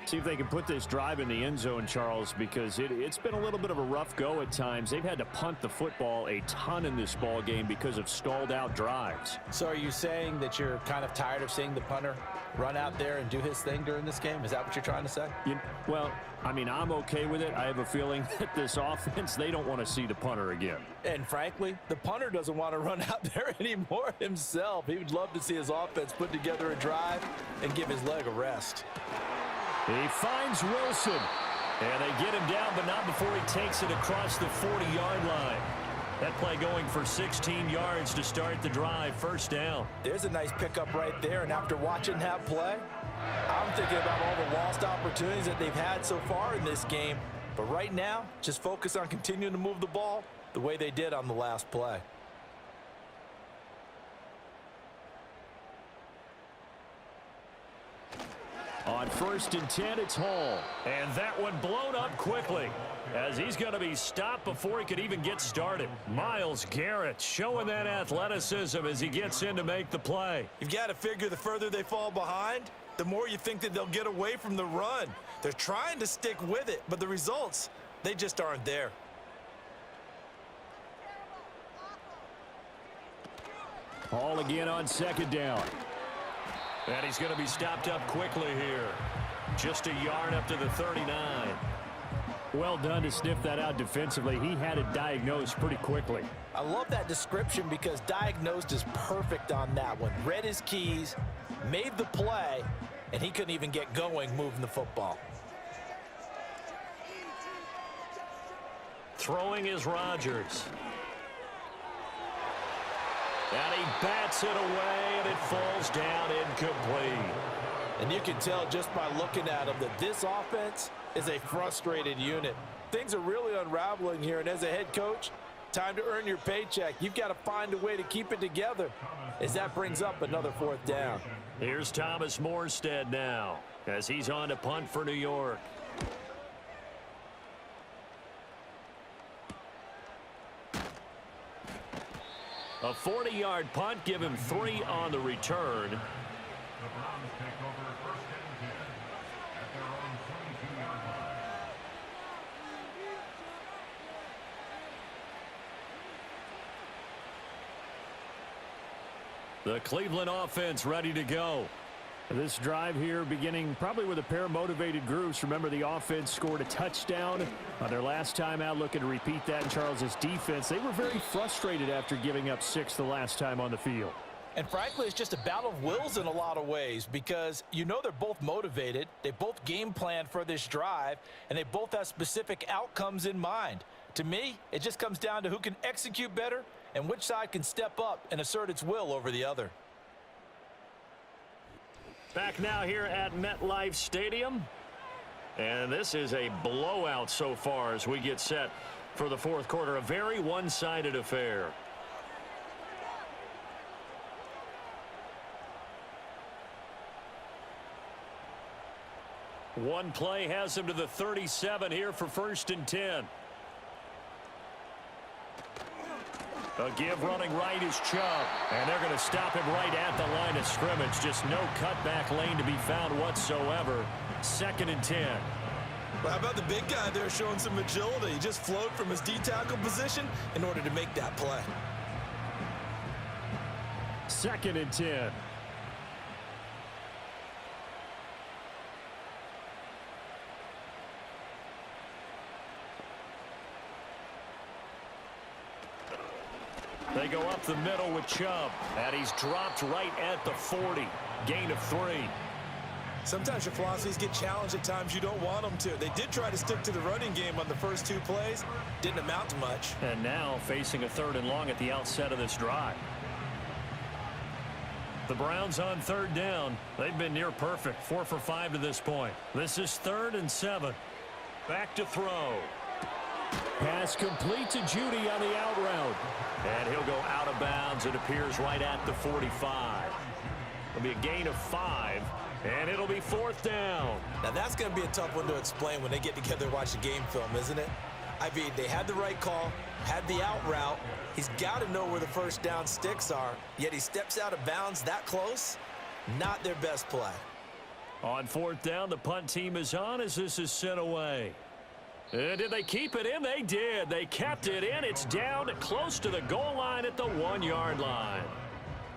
See if they can put this drive in the end zone, Charles, because it's been a little bit of a rough go at times. They've had to punt the football a ton in this ball game because of stalled out drives. So are you saying that you're kind of tired of seeing the punter run out there and do his thing during this game? Is that what you're trying to say? Well, I mean, I'm okay with it. I have a feeling that this offense, they don't want to see the punter again. And frankly, the punter doesn't want to run out there anymore himself. He would love to see his offense put together a drive and give his leg a rest. He finds Wilson, and they get him down, but not before he takes it across the 40-yard line. That play going for 16 yards to start the drive. First down. There's a nice pickup right there, and after watching that play, I'm thinking about all the lost opportunities that they've had so far in this game. But right now, just focus on continuing to move the ball the way they did on the last play. On 1st and 10, it's Hall. And that one blown up quickly as he's going to be stopped before he could even get started. Myles Garrett showing that athleticism as he gets in to make the play. You've got to figure the further they fall behind, the more you think that they'll get away from the run. They're trying to stick with it, but the results, they just aren't there. Hall again on 2nd down. And he's going to be stopped up quickly here. Just a yard up to the 39. Well done to sniff that out defensively. He had it diagnosed pretty quickly. I love that description because diagnosed is perfect on that one. Read his keys, made the play, and he couldn't even get going moving the football. Throwing is Rodgers. And he bats it away, and it falls down incomplete. And you can tell just by looking at him that this offense is a frustrated unit. Things are really unraveling here, and as a head coach, time to earn your paycheck. You've got to find a way to keep it together as that brings up another 4th down. Here's Thomas Morstead now as he's on to punt for New York. A 40-yard punt, give him 3 on the return. The Cleveland offense ready to go. This drive here beginning probably with a pair of motivated groups. Remember, the offense scored a touchdown on their last time out. Looking to repeat that in Charles's defense. They were very frustrated after giving up 6 the last time on the field. And frankly, it's just a battle of wills in a lot of ways because you know they're both motivated. They both game plan for this drive, and they both have specific outcomes in mind. To me, it just comes down to who can execute better and which side can step up and assert its will over the other. Back now here at MetLife Stadium. And this is a blowout so far as we get set for the 4th quarter. A very one-sided affair. One play has him to the 37 here for 1st and 10. A give running right is Chubb. And they're going to stop him right at the line of scrimmage. Just no cutback lane to be found whatsoever. 2nd and 10. Well, how about the big guy there showing some agility? He just flowed from his D-tackle position in order to make that play. 2nd and 10. They go up the middle with Chubb, and he's dropped right at the 40. Gain of 3. Sometimes your philosophies get challenged at times you don't want them to. They did try to stick to the running game on the first 2 plays. Didn't amount to much. And now facing a 3rd and long at the outset of this drive. The Browns on 3rd down. They've been near perfect. 4 for 5 to this point. This is 3rd and 7. Back to throw. Pass complete to Judy on the out route. And he'll go out of bounds. It appears right at the 45. It'll be a gain of 5. And it'll be 4th down. Now that's going to be a tough one to explain when they get together and watch the game film, isn't it? I mean, they had the right call, had the out route. He's got to know where the first down sticks are, yet he steps out of bounds that close. Not their best play. On 4th down, the punt team is on as this is sent away. And did they keep it in? They did. They kept it in. It's down close to the goal line at the 1-yard line.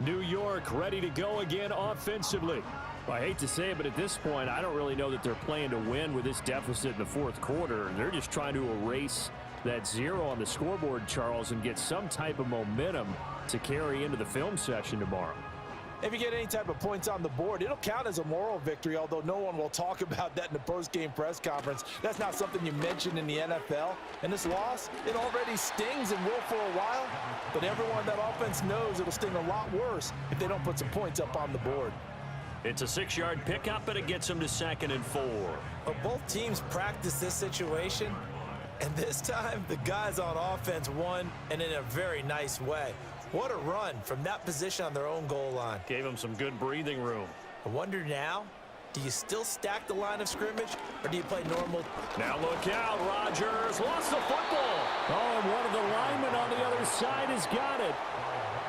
New York ready to go again offensively. Well, I hate to say it, but at this point, I don't really know that they're playing to win with this deficit in the 4th quarter. They're just trying to erase that 0 on the scoreboard, Charles, and get some type of momentum to carry into the film session tomorrow. If you get any type of points on the board, it'll count as a moral victory, although no one will talk about that in the post-game press conference. That's not something you mention in the NFL. And this loss, it already stings and will for a while, but everyone that offense knows it'll sting a lot worse if they don't put some points up on the board. It's a 6-yard pickup, and it gets them to 2nd and 4. Well, both teams practice this situation, and this time the guys on offense won, and in a very nice way. What a run from that position on their own goal line. Gave them some good breathing room. I wonder now, do you still stack the line of scrimmage, or do you play normal? Now look out, Rodgers lost the football. Oh, and one of the linemen on the other side has got it.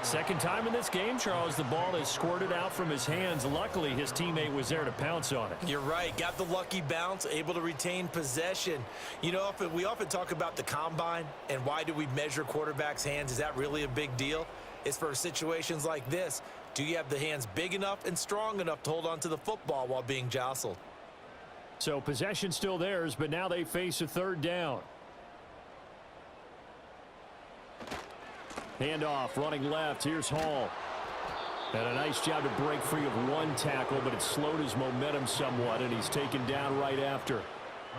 Second time in this game, Charles, the ball has squirted out from his hands. Luckily, his teammate was there to pounce on it. You're right. Got the lucky bounce, able to retain possession. You know, we often talk about the combine and why do we measure quarterbacks' hands. Is that really a big deal? It's for situations like this. Do you have the hands big enough and strong enough to hold on to the football while being jostled? So possession still theirs, but now they face a 3rd down. Handoff, running left. Here's Hall. And a nice job to break free of one tackle, but it slowed his momentum somewhat, and he's taken down right after.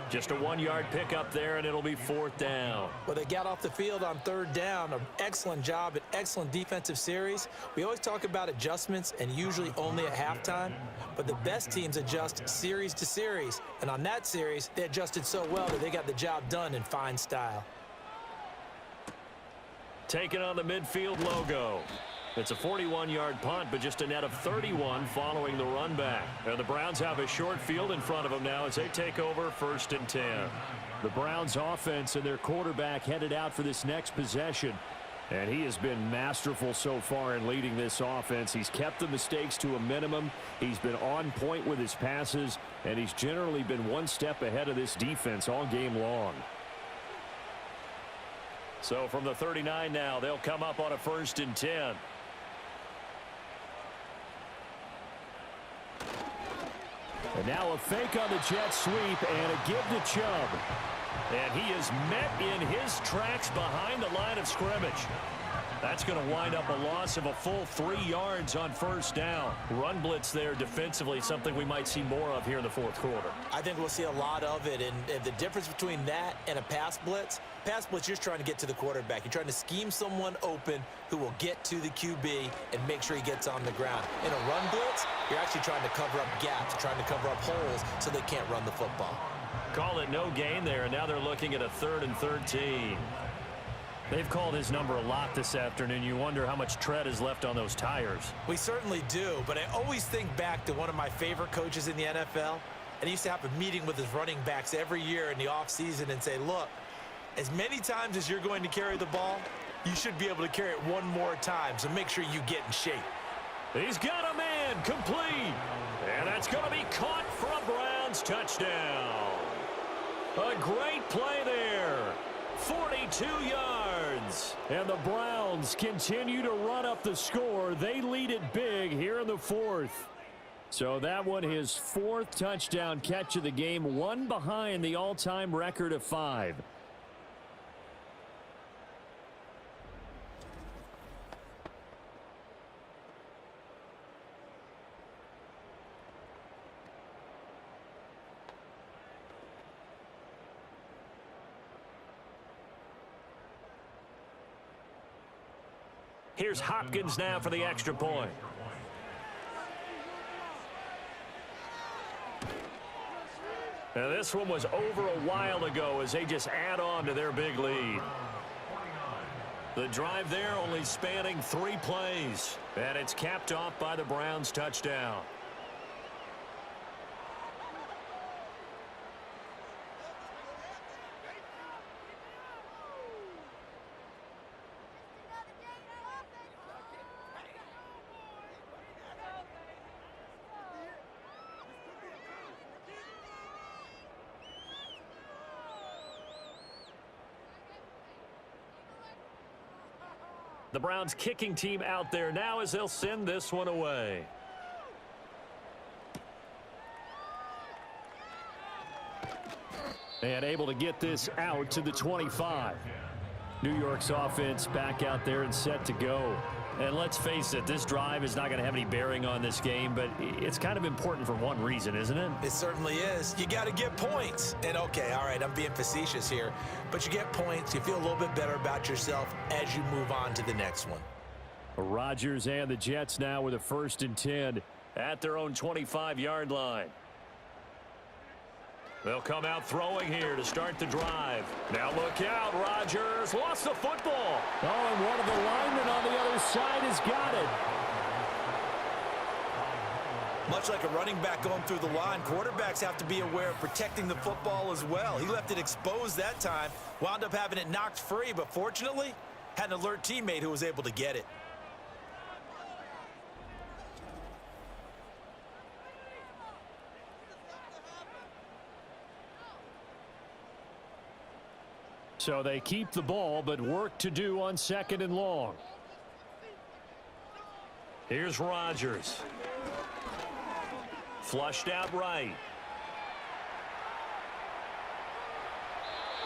Just a 1-yard pickup there, and it'll be 4th down. Well, they got off the field on 3rd down. An excellent job, an excellent defensive series. We always talk about adjustments, and usually only at halftime. But the best teams adjust series to series. And on that series, they adjusted so well that they got the job done in fine style. Taking on the midfield logo. It's a 41-yard punt, but just a net of 31 following the run back. And the Browns have a short field in front of them now as they take over 1st and 10. The Browns offense and their quarterback headed out for this next possession. And he has been masterful so far in leading this offense. He's kept the mistakes to a minimum. He's been on point with his passes, and he's generally been one step ahead of this defense all game long. So from the 39 now, they'll come up on a 1st and 10. And now a fake on the jet sweep and a give to Chubb. And he is met in his tracks behind the line of scrimmage. That's going to wind up a loss of a full 3 yards on 1st down. Run blitz there defensively, something we might see more of here in the 4th quarter. I think we'll see a lot of it, and the difference between that and a pass blitz, you're just trying to get to the quarterback. You're trying to scheme someone open who will get to the QB and make sure he gets on the ground. In a run blitz, you're actually trying to cover up gaps, trying to cover up holes so they can't run the football. Call it no gain there, and now they're looking at a 3rd and 13. They've called his number a lot this afternoon. You wonder how much tread is left on those tires. We certainly do, but I always think back to one of my favorite coaches in the NFL, and he used to have a meeting with his running backs every year in the offseason and say, look, as many times as you're going to carry the ball, you should be able to carry it one more time, so make sure you get in shape. He's got a man complete. And that's going to be caught for a Browns touchdown. A great play there. 42 yards. And the Browns continue to run up the score. They lead it big here in the fourth. So that one, his fourth touchdown catch of the game, one behind the all-time record of 5. Here's Hopkins now for the extra point. Now this one was over a while ago as they just add on to their big lead. The drive there only spanning 3 plays. And it's capped off by the Browns touchdown. The Browns kicking team out there now as they'll send this one away. And able to get this out to the 25. New York's offense back out there and set to go. And let's face it, this drive is not going to have any bearing on this game, but it's kind of important for one reason, isn't it? It certainly is. You got to get points. And okay, all right, I'm being facetious here, but you get points, you feel a little bit better about yourself as you move on to the next one. Rodgers and the Jets now with a 1st and 10 at their own 25-yard line. They'll come out throwing here to start the drive. Now look out, Rodgers lost the football. Oh, and one of the linemen on the other side has got it. Much like a running back going through the line, quarterbacks have to be aware of protecting the football as well. He left it exposed that time, wound up having it knocked free, but fortunately, had an alert teammate who was able to get it. So they keep the ball, but work to do on 2nd and long. Here's Rodgers. Flushed out right.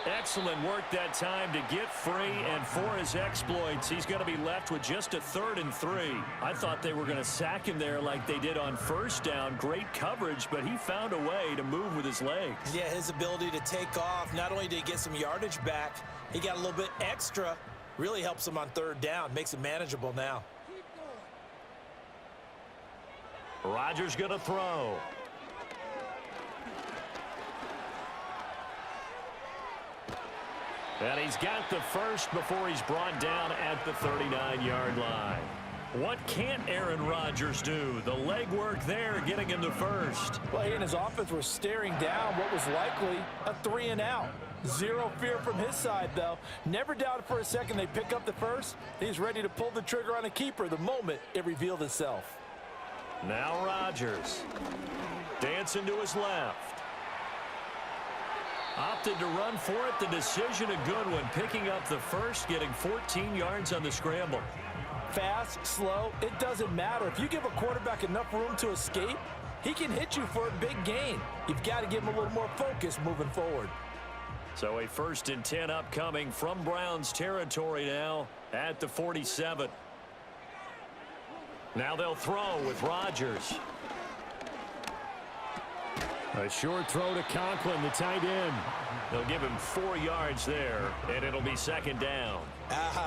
Excellent work that time to get free, and for his exploits, he's going to be left with just a 3rd and 3. I thought they were going to sack him there like they did on 1st down. Great coverage, but he found a way to move with his legs. Yeah, his ability to take off, not only did he get some yardage back, he got a little bit extra. Really helps him on 3rd down, makes it manageable now. Rodgers going to throw. And he's got the first before he's brought down at the 39-yard line. What can't Aaron Rodgers do? The legwork there getting him to first. Well, he and his offense were staring down what was likely a 3-and-out. Zero fear from his side, though. Never doubted for a second they pick up the first. He's ready to pull the trigger on a keeper the moment it revealed itself. Now Rodgers. Dancing to his left. Opted to run for it. The decision a good one. Picking up the first, getting 14 yards on the scramble. Fast, slow, it doesn't matter. If you give a quarterback enough room to escape, he can hit you for a big gain. You've got to give him a little more focus moving forward. So a 1st and 10 upcoming from Browns territory now at the 47. Now they'll throw with Rodgers. A short throw to Conklin, the tight end. They'll give him 4 yards there, and it'll be 2nd down.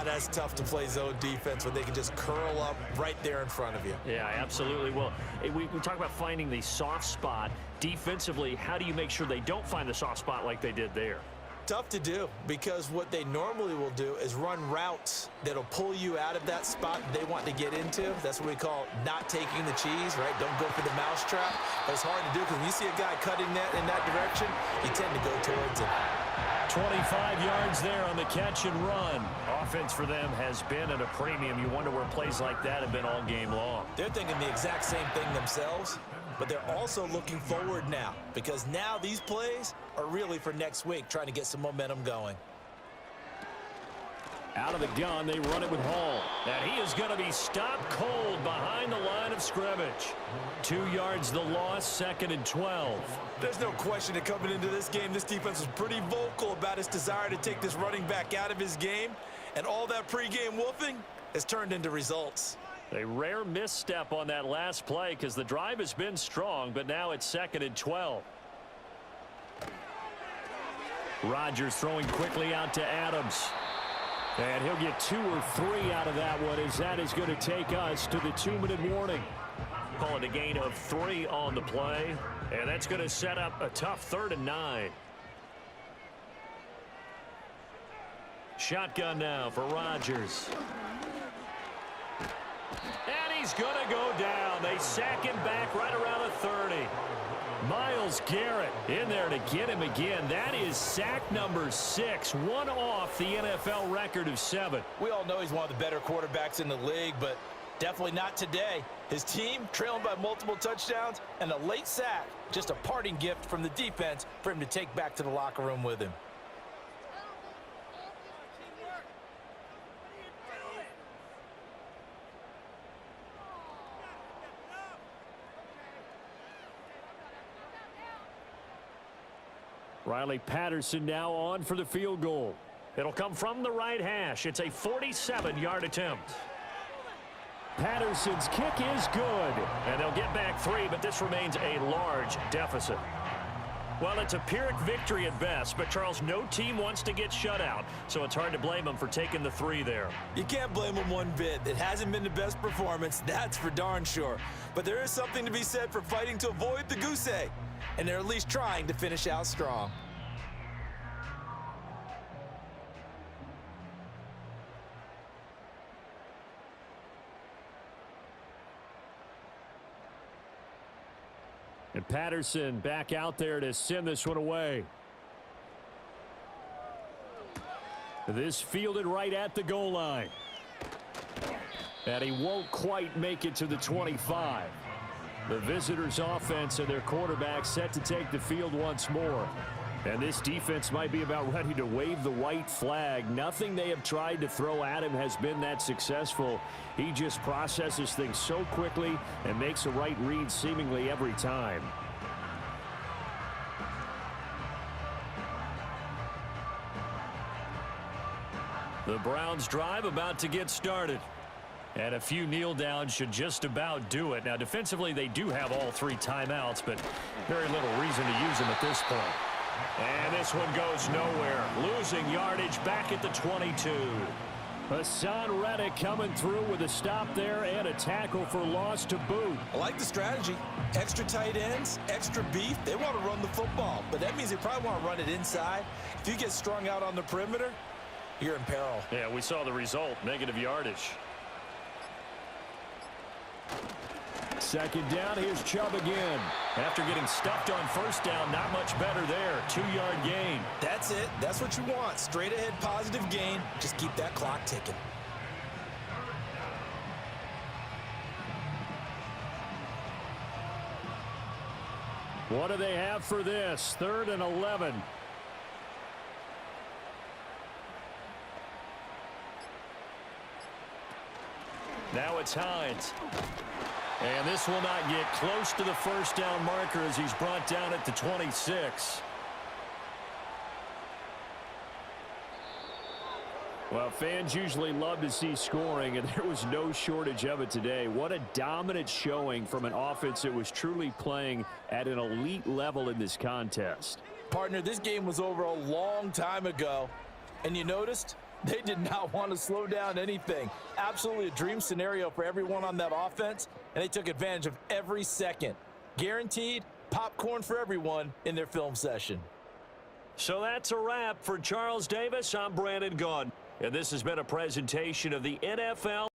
That's tough to play zone defense when they can just curl up right there in front of you. Yeah, absolutely. Well, we talk about finding the soft spot. Defensively, how do you make sure they don't find the soft spot like they did there? Tough to do, because what they normally will do is run routes that'll pull you out of that spot they want to get into. That's what we call not taking the cheese, right? Don't go for the mousetrap. But it's hard to do because when you see a guy cutting that in that direction, you tend to go towards it. 25 yards there on the catch and run. Offense for them has been at a premium. You wonder where plays like that have been all game long. They're thinking the exact same thing themselves, but they're also looking forward now, because now these plays are really for next week, trying to get some momentum going. Out of the gun, they run it with Hall. And he is going to be stopped cold behind the line of scrimmage. 2 yards the loss, 2nd and 12. There's no question that coming into this game, this defense was pretty vocal about its desire to take this running back out of his game, and all that pregame wolfing has turned into results. A rare misstep on that last play because the drive has been strong, but now it's 2nd and 12. Rodgers throwing quickly out to Adams. And he'll get 2 or 3 out of that one, as that is going to take us to the 2-minute warning. Call it a gain of 3 on the play, and that's going to set up a tough 3rd and 9. Shotgun now for Rodgers. And he's going to go down. They sack him back right around the 30. Myles Garrett in there to get him again. That is sack number 6, one off the NFL record of 7. We all know he's one of the better quarterbacks in the league, but definitely not today. His team trailing by multiple touchdowns, and a late sack, just a parting gift from the defense for him to take back to the locker room with him. Riley Patterson now on for the field goal. It'll come from the right hash. It's a 47-yard attempt. Patterson's kick is good, and they'll get back 3, but this remains a large deficit. Well, it's a Pyrrhic victory at best, but Charles, no team wants to get shut out, so it's hard to blame them for taking the 3 there. You can't blame them one bit. It hasn't been the best performance, that's for darn sure. But there is something to be said for fighting to avoid the goose egg, and they're at least trying to finish out strong. And Patterson back out there to send this one away. This fielded right at the goal line. And he won't quite make it to the 25. The visitors' offense and their quarterback set to take the field once more. And this defense might be about ready to wave the white flag. Nothing they have tried to throw at him has been that successful. He just processes things so quickly and makes a right read seemingly every time. The Browns drive about to get started. And a few kneel downs should just about do it. Now, defensively, they do have all 3 timeouts, but very little reason to use them at this point. And this one goes nowhere. Losing yardage back at the 22. Hassan Reddick coming through with a stop there and a tackle for loss to boot. I like the strategy. Extra tight ends, extra beef. They want to run the football, but that means they probably want to run it inside. If you get strung out on the perimeter, you're in peril. Yeah, we saw the result. Negative yardage. 2nd down, here's Chubb again. After getting stuffed on 1st down, not much better there. 2-yard gain. That's it. That's what you want. Straight ahead positive gain. Just keep that clock ticking. What do they have for this? 3rd and 11. Now it's Hines. And this will not get close to the 1st down marker as he's brought down at the 26. Well, fans usually love to see scoring, and there was no shortage of it today. What a dominant showing from an offense that was truly playing at an elite level in this contest. Partner, this game was over a long time ago, and you noticed they did not want to slow down anything. Absolutely a dream scenario for everyone on that offense, and they took advantage of every second. Guaranteed popcorn for everyone in their film session. So that's a wrap for Charles Davis. I'm Brandon Gaudin. And this has been a presentation of the NFL.